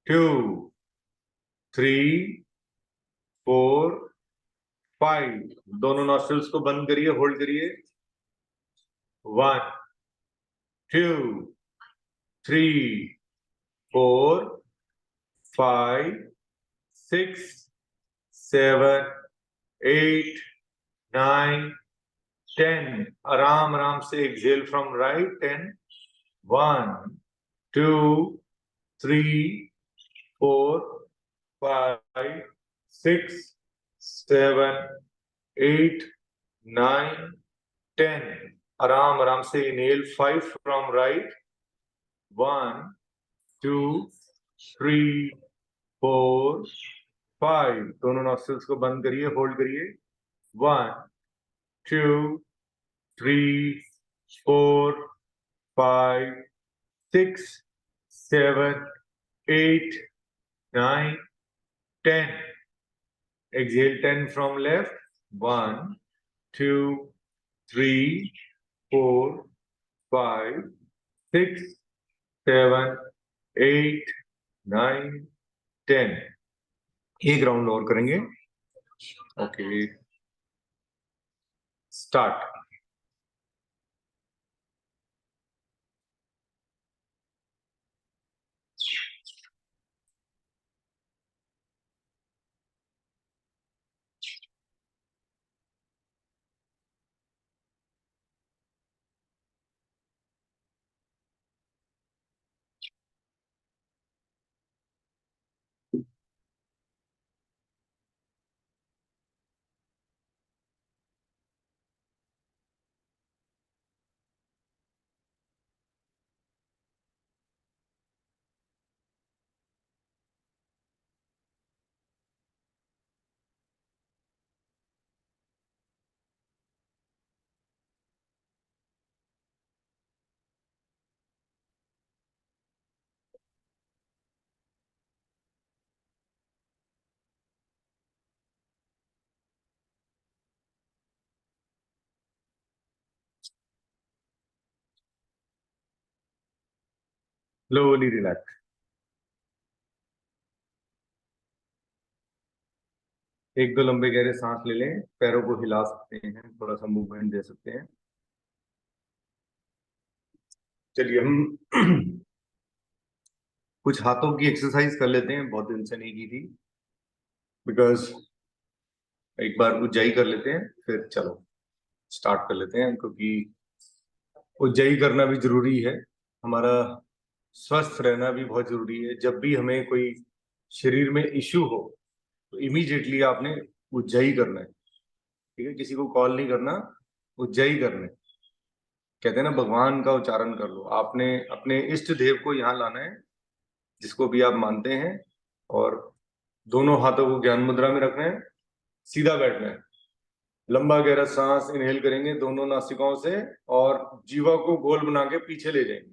2 3 4 5। दोनों नॉस्ट्रल्स को बंद करिए, होल्ड करिए। 1 2 3 4 5 6 7 8, 9, 10. आराम आराम से एक्सेल फ्रॉम राइट. 10. 1, 2, 3, 4, 5, 6, 7, 8, 9, 10. आराम आराम से इनहेल 5 फ्रॉम राइट. 1, 2, 3, 4, 5. दोनों नॉस्ट्रल्स को बंद करिए, होल्ड करिए. 1, 2, 3, 4, 5, 6, 7, 8, 9, 10. Exhale 10 from left. 1, 2, 3, 4, 5, 6, 7, 8, 9, 10. एक राउंड और करेंगे. Okay, start. Slowly relax. एक दो लंबे गहरे सांस ले लें. पैरों को हिला सकते हैं, थोड़ा सा मूवमेंट दे सकते हैं. चलिए हम कुछ हाथों की एक्सरसाइज कर लेते हैं, बहुत दिन से नहीं की थी. बिकॉज एक बार उज्जाई कर लेते हैं, फिर चलो स्टार्ट कर लेते हैं. क्योंकि उज्जाई करना भी जरूरी है. हमारा स्वस्थ रहना भी बहुत जरूरी है. जब भी हमें कोई शरीर में इश्यू हो तो इमीडिएटली आपने उज्जाई करना है. ठीक है, किसी को कॉल नहीं करना, उज्जाई करना है. कहते हैं ना, भगवान का उच्चारण कर लो. आपने अपने इष्ट देव को यहाँ लाना है, जिसको भी आप मानते हैं. और दोनों हाथों को ज्ञान मुद्रा में रखना है. सीधा बैठना है. लंबा गहरा सांस इनहेल करेंगे दोनों नासिकाओं से, और जीवा को गोल बना के पीछे ले जाएंगे.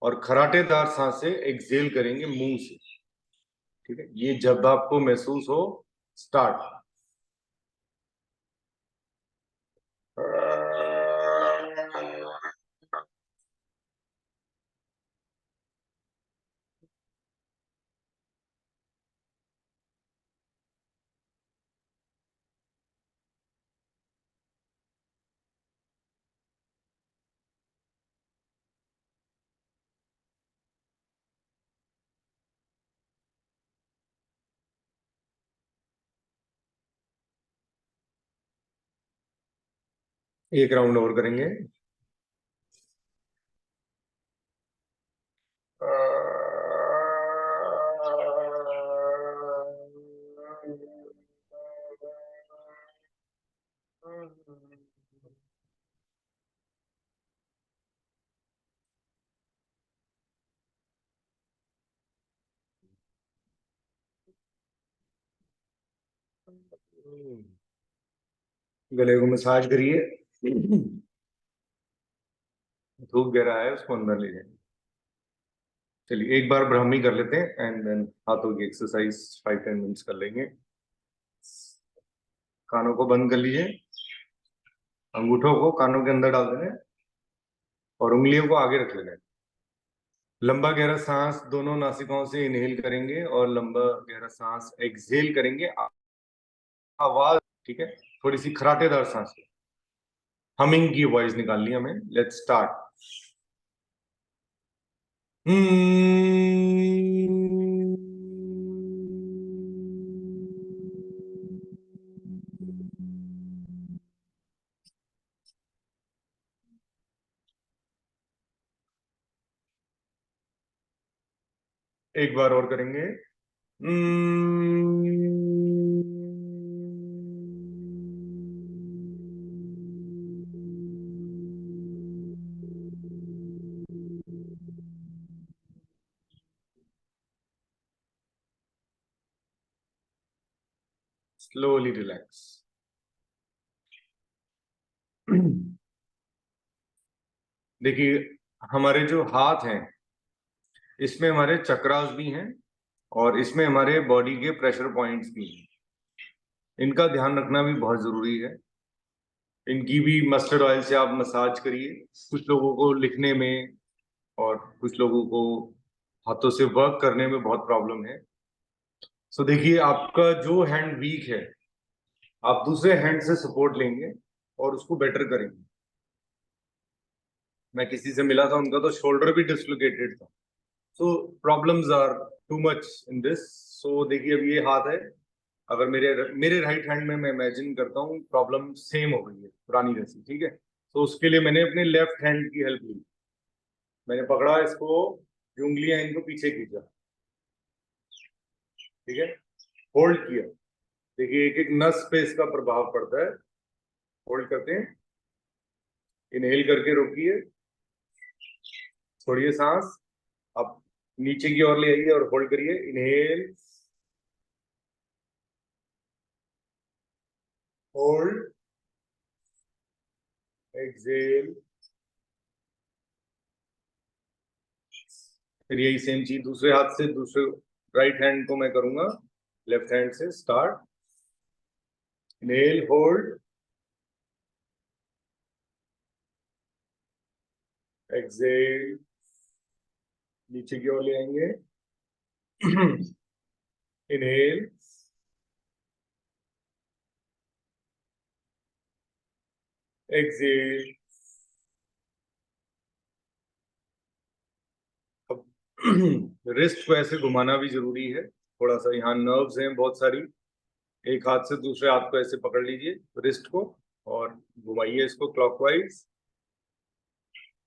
और खराटेदार सांस से एक्सेल करेंगे मुंह से. ठीक है, ये जब आपको महसूस हो, स्टार्ट. एक राउंड और करेंगे. गले को मसाज करिए. धूप गहरा है, उसको अंदर ले जाएंगे. चलिए एक बार ब्राह्मी कर लेते हैं, एंड देन हाथों की एक्सरसाइज 5-10 मिनट्स कर लेंगे. कानों को बंद कर लीजिए. अंगूठों को कानों के अंदर डाल देना है और उंगलियों को आगे रख लेना है. लंबा गहरा सांस दोनों नासिकाओं से इनहेल करेंगे और लंबा गहरा सांस एक्सहेल करेंगे. आवाज, ठीक है, थोड़ी सी खराटेदार सांस, हमिंग की वॉइस निकालनी है हमें. Let's start. एक बार और करेंगे। Slowly relax. देखिए, हमारे जो हाथ हैं इसमें हमारे चक्रास भी हैं और इसमें हमारे बॉडी के प्रेशर पॉइंट्स भी हैं। इनका ध्यान रखना भी बहुत जरूरी है। इनकी भी मस्टर्ड ऑयल से आप मसाज करिए। कुछ लोगों को लिखने में और कुछ लोगों को हाथों से वर्क करने में बहुत प्रॉब्लम है। सो देखिए, आपका जो हैंड वीक है आप दूसरे हैंड से सपोर्ट लेंगे और उसको बेटर करेंगे। मैं किसी से मिला था, उनका तो शोल्डर भी डिसलोकेटेड था। So problems are too much in this. So देखिए, अब ये हाथ है, अगर मेरे मेरे राइट हैंड में मैं इमेजिन करता हूँ प्रॉब्लम सेम हो गई है पुरानी जैसी, ठीक है। तो उसके लिए मैंने अपने लेफ्ट हैंड की हेल्प ली। मैंने पकड़ा इसको, जो उंगलियां इनको पीछे खींचा, ठीक है, होल्ड किया। देखिए, एक एक नस पे इसका प्रभाव पड़ता है। होल्ड करते हैं, इनहेल करके रोकिए, छोड़िए सांस। अब नीचे की ओर ले आइए और होल्ड करिए। Inhale, hold, exhale. फिर यही सेम चीज दूसरे हाथ से, दूसरे राइट हैंड को मैं करूंगा लेफ्ट हैंड से। Start, inhale, hold, exhale. नीचे की ओर ले आएंगे। Inhale, Excel. अब रिस्ट को ऐसे घुमाना भी जरूरी है थोड़ा सा। यहाँ नर्व्स हैं बहुत सारी। एक हाथ से दूसरे हाथ को ऐसे पकड़ लीजिए रिस्ट को और घुमाइए इसको clockwise,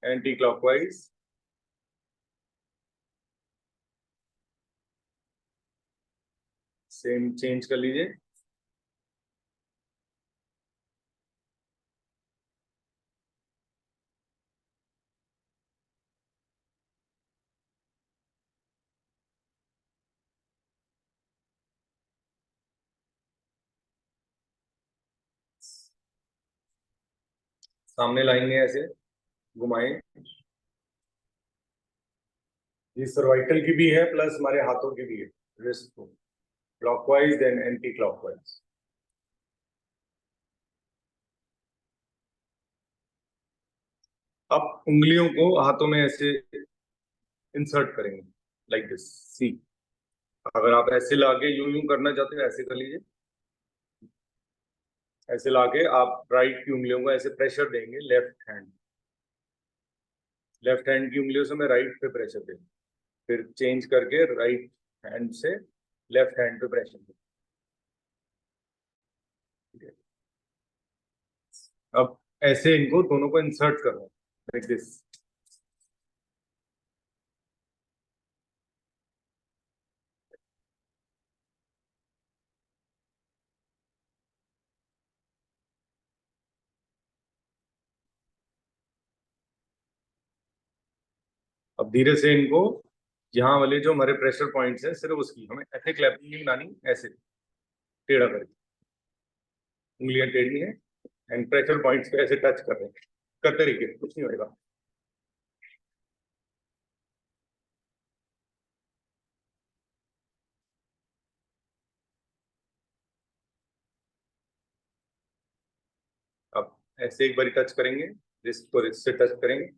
anti clockwise. Same change कर लीजिए। सामने लाएंगे ऐसे, घुमाएं। ये सर्वाइकल की भी है प्लस हमारे हाथों की भी है। रिस्ट को क्लॉकवाइज देन एंटी क्लॉकवाइज। अब उंगलियों को हाथों में ऐसे इंसर्ट करेंगे लाइक दिस। सी, अगर आप ऐसे लाके यूं यूं करना चाहते हो ऐसे कर लीजिए। ऐसे लाके आप राइट की उंगलियों को ऐसे प्रेशर देंगे। लेफ्ट हैंड की उंगलियों से मैं राइट पे प्रेशर देंगे, फिर चेंज करके राइट हैंड से लेफ्ट हैंड पे प्रेशर देंगे। अब ऐसे इनको दोनों को इंसर्ट करना लाइक दिस। अब धीरे से इनको, यहाँ वाले जो हमारे प्रेशर पॉइंट्स हैं सिर्फ उसकी हमें ऐसे क्लैपिंग नहीं बनानी, ऐसे टेढ़ा करके उंगलियां टेढ़ी हैं एंड प्रेशर पॉइंट्स पे ऐसे टच कर रहे हैं। करते रहिए, कुछ नहीं होगा। अब ऐसे एक बार टच करेंगे, रिस्ट को रिस्ट से टच करेंगे।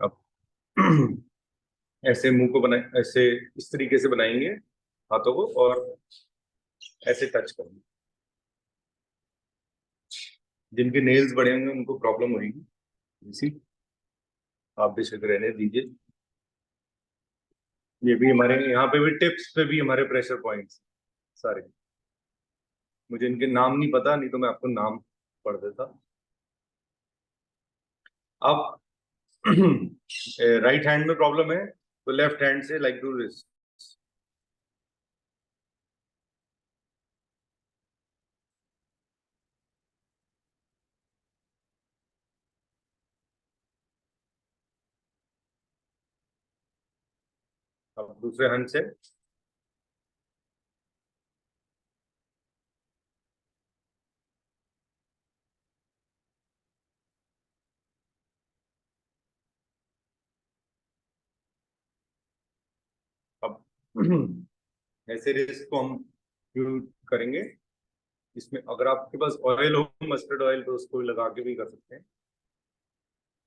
अब ऐसे मुंह को बनाए, ऐसे इस तरीके से बनाएंगे हाथों को और ऐसे टच करेंगे। जिनके नेल्स बड़े होंगे उनको प्रॉब्लम होगी, इसी आप बेशक रहने दीजिए। ये भी हमारे यहाँ पे भी टिप्स पे भी हमारे प्रेशर पॉइंट्स सारे, मुझे इनके नाम नहीं पता, नहीं तो मैं आपको नाम पढ़ देता। आप राइट हैंड में प्रॉब्लम है तो लेफ्ट हैंड से लाइक डू दिस, अब दूसरे हैंड से अब ऐसे रिस्क को हम यूज करेंगे। इसमें अगर आपके पास ऑयल हो, मस्टर्ड ऑयल, तो उसको लगा के भी कर सकते हैं।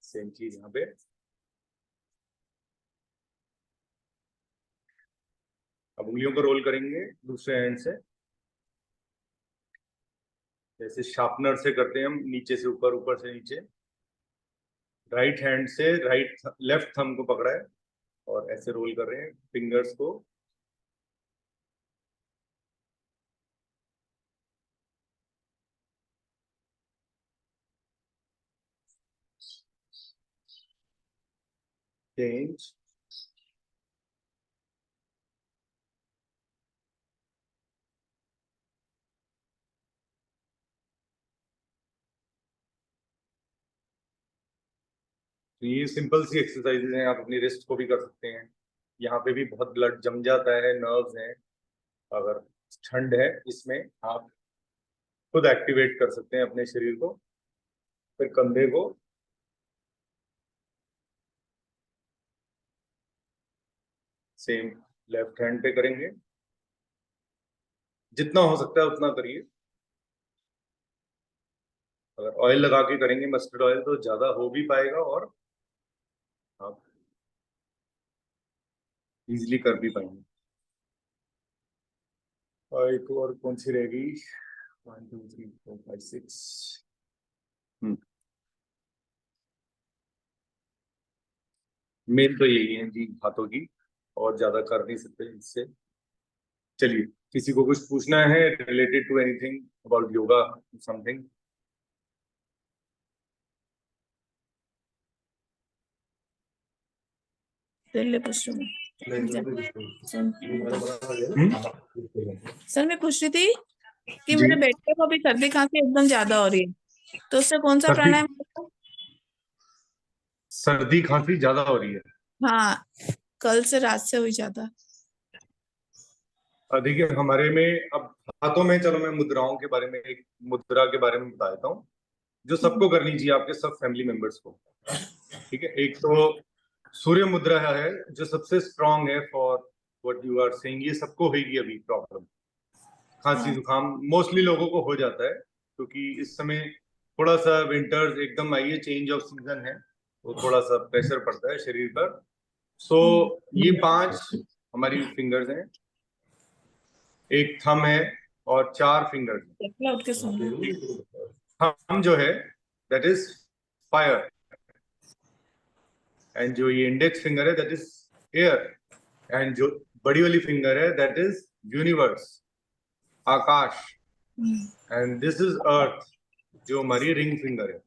सेम चीज यहाँ पे। अब उंगलियों को रोल करेंगे दूसरे हैंड से, जैसे शार्पनर से करते हैं हम, नीचे से ऊपर, ऊपर से नीचे। राइट हैंड से लेफ्ट थंब को पकड़ा है और ऐसे रोल कर रहे हैं फिंगर्स को। चेंज, तो ये सिंपल सी एक्सरसाइजेज हैं, आप अपनी रिस्ट को भी कर सकते हैं। यहाँ पे भी बहुत ब्लड जम जाता है, नर्व्स हैं, अगर ठंड है इसमें आप खुद एक्टिवेट कर सकते हैं अपने शरीर को। फिर कंधे को, सेम लेफ्ट हैंड पे करेंगे, जितना हो सकता है उतना करिए। अगर ऑयल लगा के करेंगे मस्टर्ड ऑयल तो ज्यादा हो भी पाएगा और आप इजीली कर भी पाएंगे। और एक और कौन सी रहेगी, 1 2 3 4 5 6। मेन तो यही है जी हाथों की, और ज्यादा कर नहीं सकते इससे। चलिए, किसी को कुछ पूछना है related to anything about yoga, something? ले पूछ रही सर, मैं पूछ रही थी कि जी, मेरे बेटे को अभी सर्दी खांसी एकदम ज्यादा हो रही है, तो उससे कौन सा सर्दी प्राणायाम करूं? सर्दी खांसी ज्यादा हो रही है? हाँ, कल से रात से हुई ज्यादा। देखिए हमारे में अब हाथों में, चलो मैं मुद्राओं के बारे में, एक मुद्रा के बारे में बता देता हूँ जो सबको करनी चाहिए, आपके सब फैमिली मेंबर्स को। ठीक है, एक तो सूर्य मुद्रा है जो सबसे स्ट्रांग है for what you are saying. ये सबको होगी अभी प्रॉब्लम, खांसी जुकाम मोस्टली लोगों को हो जाता है, क्योंकि इस समय थोड़ा सा विंटर्स एकदम आई है, चेंज ऑफ सीजन है, तो थोड़ा सा प्रेशर पड़ता है शरीर पर। सो ये 5 हमारी फिंगर्स हैं, एक थंब है और 4 फिंगर्स हैं। उठ के सोना। थंब जो है दैट इज फायर, एंड जो ये इंडेक्स फिंगर है दैट इज एयर, एंड जो बड़ी वाली फिंगर है दैट इज यूनिवर्स, आकाश, एंड दिस इज अर्थ जो हमारी रिंग फिंगर है,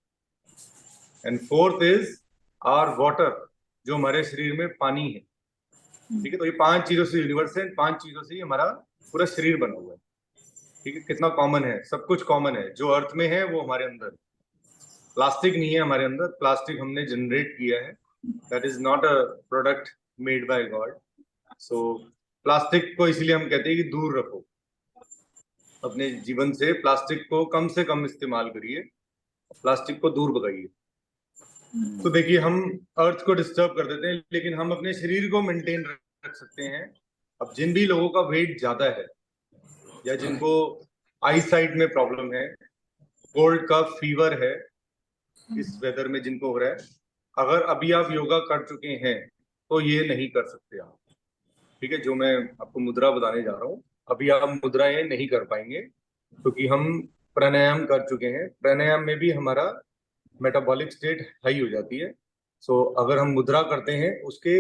and fourth is our water जो हमारे शरीर में पानी है। ठीक है, तो ये 5 चीजों से यूनिवर्स है, 5 चीजों से ही हमारा पूरा शरीर बना हुआ है। ठीक है, कितना कॉमन है, सब कुछ कॉमन है, जो अर्थ में है वो हमारे अंदर। प्लास्टिक नहीं है हमारे अंदर, प्लास्टिक हमने जनरेट किया है, that is not a product made by God. So plastic को इसलिए हम कहते हैं कि दूर रखो अपने जीवन से, प्लास्टिक को कम से कम इस्तेमाल करिए, प्लास्टिक को दूर भगाइए। तो देखिए, हम अर्थ को डिस्टर्ब कर देते हैं, लेकिन हम अपने शरीर को मेंटेन रख सकते हैं। अब जिन भी लोगों का वेट ज्यादा है, या जिनको आई साइट में प्रॉब्लम है, कोल्ड का फीवर है इस वेदर में जिनको हो रहा है, अगर अभी आप योगा कर चुके हैं तो ये नहीं कर सकते आप। ठीक है, जो मैं आपको मुद्रा बताने जा रहा हूँ, अभी आप मुद्राएं नहीं कर पाएंगे, क्योंकि हम प्राणायाम कर चुके हैं। प्राणायाम में भी हमारा मेटाबॉलिक स्टेट हाई हो जाती है। सो अगर हम मुद्रा करते हैं उसके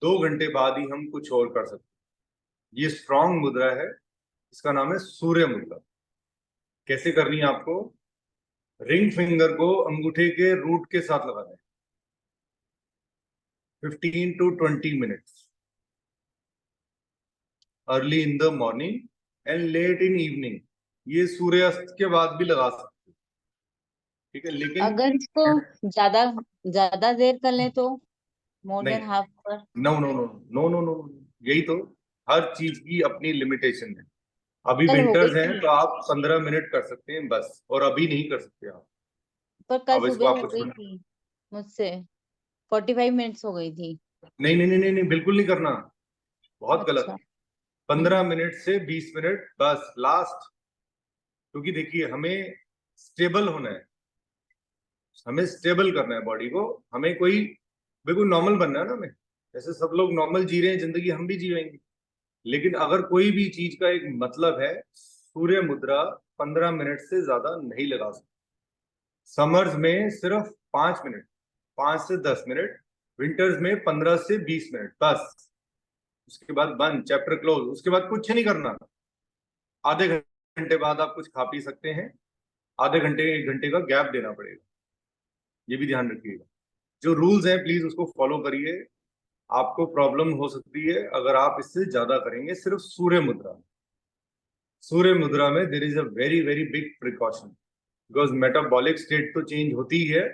2 घंटे बाद ही हम कुछ और कर सकते हैं। ये स्ट्रांग मुद्रा है, इसका नाम है सूर्य मुद्रा। कैसे करनी है आपको? रिंग फिंगर को अंगूठे के रूट के साथ लगाना है 15 to 20 minutes early in the morning and let in evening. ये सूर्यास्त के बाद भी लगा सकते हो, ठीक है, लेकिन अगर इसको ज्यादा ज्यादा देर कर ले तो मोर नहीं, देन हाफ पर? No no no no no no, यही तो, हर चीज की अपनी लिमिटेशन है। अभी कल हो विंटर्स गई हैं थी, तो आप 15 मिनट कर सकते हैं बस, और अभी नहीं कर सकते आप। पर कल अब इसको सुबह हो आपको गई थी मुझसे, 45 मिनट्स हो गई थी। नहीं नहीं नहीं नहीं नहीं, बिल्कुल नहीं करना, बहुत गलत। अच्छा। 15 मिनट से 20 मिनट बस लास्ट। क्योंकि देखिए, हमें स्टेबल होना है, हमें स्टेबल करना है बॉडी को। हमें कोई बिल्कुल नॉर्मल बनना है ना, हमें जैसे सब लोग नॉर्मल जी रहे हैं जिंदगी, हम भी जिएंगे। लेकिन अगर कोई भी चीज का एक मतलब है, सूर्य मुद्रा 15 मिनट से ज्यादा नहीं लगा सकते। समर्स में सिर्फ 5 मिनट, 5 से 10 मिनट, विंटर्स में 15 से 20 मिनट बस। उसके बाद बंद, चैप्टर क्लोज। उसके बाद कुछ नहीं करना। आधे घंटे बाद आप कुछ खा पी सकते हैं, आधे घंटे 1 घंटे का गैप देना पड़ेगा, ये भी ध्यान रखिएगा। जो रूल्स हैं प्लीज उसको फॉलो करिए। आपको प्रॉब्लम हो सकती है अगर आप इससे ज्यादा करेंगे। सिर्फ सूर्य मुद्रा में, सूर्य मुद्रा में there is a very very big precaution, because metabolic state तो चेंज होती ही है,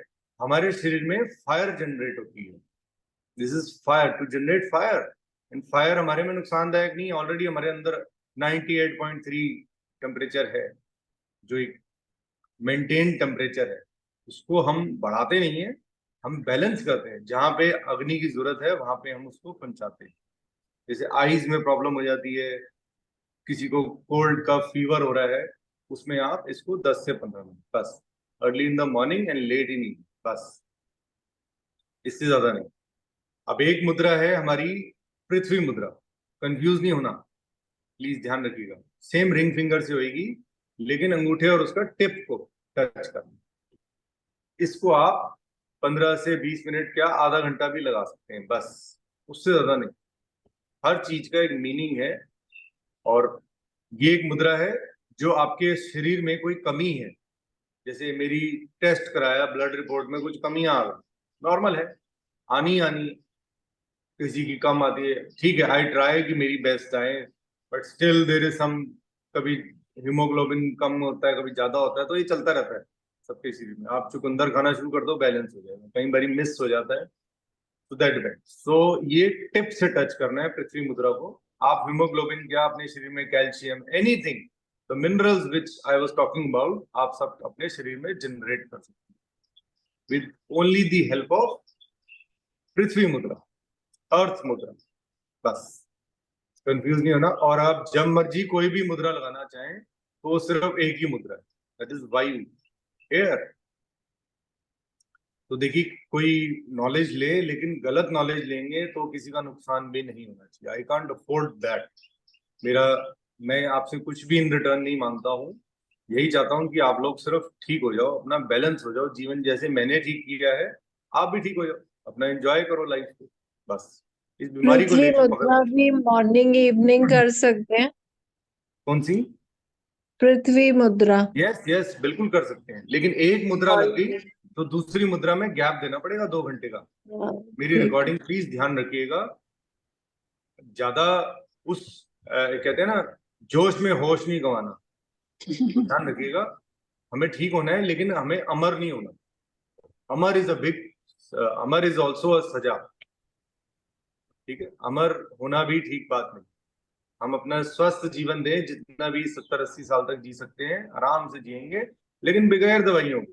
हमारे शरीर में फायर जनरेट होती है। This is fire, to generate fire. And fire हमारे में नुकसानदायक नहीं, ऑलरेडी हमारे अंदर 98.3 टेम्परेचर है, जो एक मेंटेन टेम्परेचर है। उसको हम बढ़ाते नहीं है, हम बैलेंस करते हैं। जहां पे अग्नि की जरूरत है वहां पे हम उसको पहुंचाते हैं। जैसे आईज में प्रॉब्लम हो जाती है, किसी को कोल्ड का फीवर हो रहा है, उसमें आप इसको 10 से 15 मिनट बस, early in the morning and let in evening बस, इससे ज्यादा नहीं। अब एक मुद्रा है हमारी पृथ्वी मुद्रा, कंफ्यूज नहीं होना, प्लीज ध्यान रखिएगा। सेम रिंग फिंगर से होगी, लेकिन अंगूठे और उसका टिप को टच करना। इसको आप 15 से 20 मिनट क्या आधा घंटा भी लगा सकते हैं बस, उससे ज्यादा नहीं। हर चीज का एक मीनिंग है। और ये एक मुद्रा है जो आपके शरीर में कोई कमी है, जैसे मेरी टेस्ट कराया, ब्लड रिपोर्ट में कुछ कमियां आ गई, नॉर्मल है, आनी आनी, किसी की कम आती है, ठीक है, आई ट्राई कि मेरी बेस्ट आए, but still there is some, कभी हीमोग्लोबिन कम होता है, कभी ज्यादा होता है, तो ये चलता रहता है सबके शरीर में। आप चुकंदर खाना शुरू कर दो, बैलेंस हो जाएगा, कई बार मिस हो जाता है, तो दैट डिपेंड्स। सो ये टिप से टच करना है पृथ्वी मुद्रा को। आप हीमोग्लोबिन क्या, अपने शरीर में calcium, anything, the minerals which I was talking about, आप सब अपने शरीर में जनरेट कर सकते हैं with only the help of Prithvi mudra, earth मुद्रा बस। कंफ्यूज नहीं होना। और आप जब मर्जी कोई भी मुद्रा लगाना चाहें तो सिर्फ एक ही मुद्रा है, दैट इज वायु, एयर। तो देखिए, कोई नॉलेज ले, लेकिन गलत नॉलेज लेंगे तो किसी का नुकसान भी नहीं होना चाहिए। I can't afford that. मेरा, मैं आपसे कुछ भी इन रिटर्न नहीं मांगता हूँ, यही चाहता हूँ कि आप लोग सिर्फ ठीक हो जाओ, अपना बैलेंस हो जाओ, जीवन जैसे मैंने ठीक किया है आप भी ठीक हो जाओ, अपना एंजॉय करो लाइफ को बस। इस बीमारी को पृथ्वी लेकर मुद्रा भी मॉर्निंग इवनिंग कर सकते हैं। कौन सी? पृथ्वी मुद्रा यस यस, बिल्कुल कर सकते हैं, लेकिन एक मुद्रा लग गई तो दूसरी मुद्रा में गैप देना पड़ेगा 2 घंटे का। मेरी ठीक। रिकॉर्डिंग प्लीज ध्यान रखिएगा। ज्यादा उस कहते हैं ना, जोश में होश नहीं गंवाना, तो ध्यान रखिएगा। हमें ठीक होना है, लेकिन हमें अमर नहीं होना। अमर इज अ बिग, अमर इज ऑल्सो अ सजा, ठीक है, अमर होना भी ठीक बात नहीं। हम अपना स्वस्थ जीवन दें, जितना भी 70-80 साल तक जी सकते हैं आराम से जिएंगे, लेकिन बगैर दवाइयों के।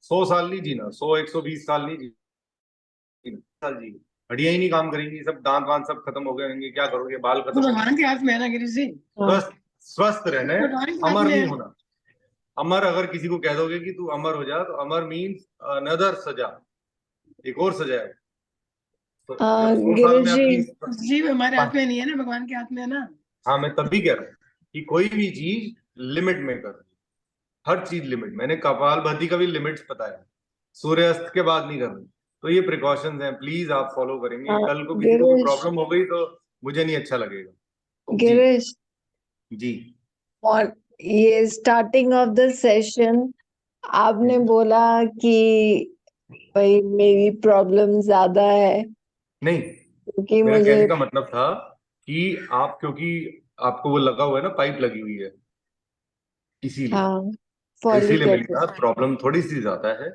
100 साल नहीं जीना, 100-120 साल नहीं जीना, साल जी, हड्डियां ही नहीं काम करेंगी, सब दांत वांत सब खत्म हो गए होंगे, क्या करोगे, बाल तो खत्म हो गए। भगवान के हाथ में है ना गिरीश जी। स्वस्थ, स्वस्थ रहना है, भगवान के हाथ अमर में नहीं है। होना। अमर अगर किसी को कह दोगे कि तू अमर हो जा, तो अमर मीन्स अनदर सजा, एक और सजा है। तो जब 100 साल गिरीश में जी, अपनी, जी हमारे हाथ में नहीं है ना, भगवान के हाथ में है ना। हाँ मैं तभी कह रहा हूँ कि कोई भी चीज लिमिट में कर, हर चीज लिमिट, मैंने कपालभाति का भी लिमिट्स बताया, सूर्यास्त के बाद नहीं करना। तो ये प्रिकॉशंस हैं, प्लीज आप फॉलो करेंगे। हाँ, कल को किसी को गिरीश। प्रॉब्लम हो गई तो मुझे नहीं अच्छा लगेगा। जी गिरीश, जी और ये स्टार्टिंग ऑफ द सेशन आपने बोला कि भाई मेरी प्रॉब्लम ज्यादा है नहीं, क्योंकि मेरा मुझे कहने का मतलब था कि आप, क्योंकि आपको वो लगा हुआ है ना, पाइप लगी हुई है, इसीलिए हाँ फॉलो इसीलिए कर मैंने कहा प्रॉब्लम थोड़ी सी ज्यादा है।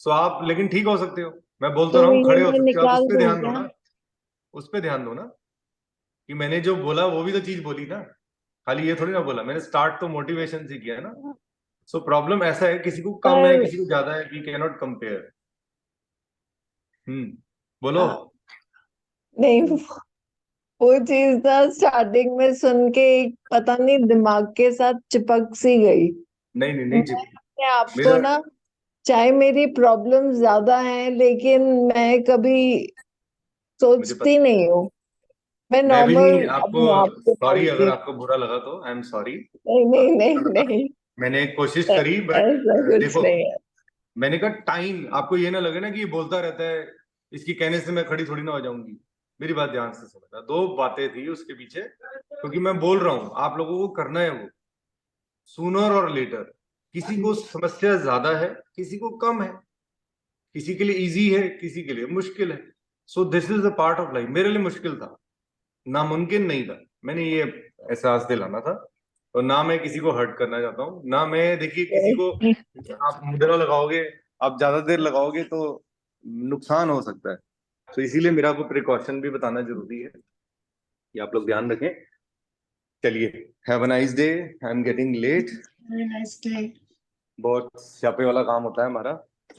सो आप लेकिन ठीक हो सकते हो, मैं बोल तो तो रहा हूँ, ये खड़े हो मैं सकते हो आप, उस निकाल पर दूं ध्यान दो क्या? ना, उस पर ध्यान दो ना कि मैंने जो बोला वो भी तो चीज बोली ना, खाली ये थोड़ी ना बोला मैंने। स्टार्ट तो मोटिवेशन से किया ना। सो प्रॉब्लम ऐसा है, किसी को कम है पर किसी को ज्यादा है, वी कैन नॉट कंपेयर। बोलो। हाँ, नहीं वो चीज ना स्टार्टिंग में सुन के पता नहीं दिमाग के साथ चिपक सी गई। नहीं नहीं मैं नहीं जी, अपने आप को मेरा ना, चाहे मेरी प्रॉब्लम ज्यादा है लेकिन मैं कभी मुझे सोचती पता, नहीं हूँ। मैं मैं भी नॉर्मल नहीं आपको, अपने आप को सॉरी बोलती अगर हूँ। आपको बुरा लगा तो, आई एम सॉरी। नहीं नहीं नहीं नहीं, मैंने कोशिश ऐ- करी बट ऐसा कुछ देखो, नहीं है। मैंने कहा टाइम, आपको ये ना लगे ना कि ये बोलता रहता है, इसकी कहने से मैं खड़ी थोड़ी ना हो जाऊंगी। मेरी बात ध्यान से सुनना, दो बातें थी उसके पीछे, क्योंकि मैं बोल रहा हूँ आप लोगों को करना है वो, सूनर और लेटर। किसी को समस्या ज्यादा है, किसी को कम है, किसी के लिए इजी है, किसी के लिए मुश्किल है। So this is the part of life. मेरे लिए मुश्किल था, नामुमकिन नहीं था, मैंने ये एहसास दिलाना था। और ना मैं किसी को हर्ट करना चाहता हूँ, ना मैं, देखिए किसी को आप मुद्रा लगाओगे, आप ज्यादा देर लगाओगे तो नुकसान हो सकता है। तो इसीलिए मेरा को प्रिकॉशन भी बताना जरूरी है, कि आप लोग ध्यान रखें। चलिए, have a nice day, I am getting late. Very nice day. बहुत स्यापे वाला काम होता है हमारा।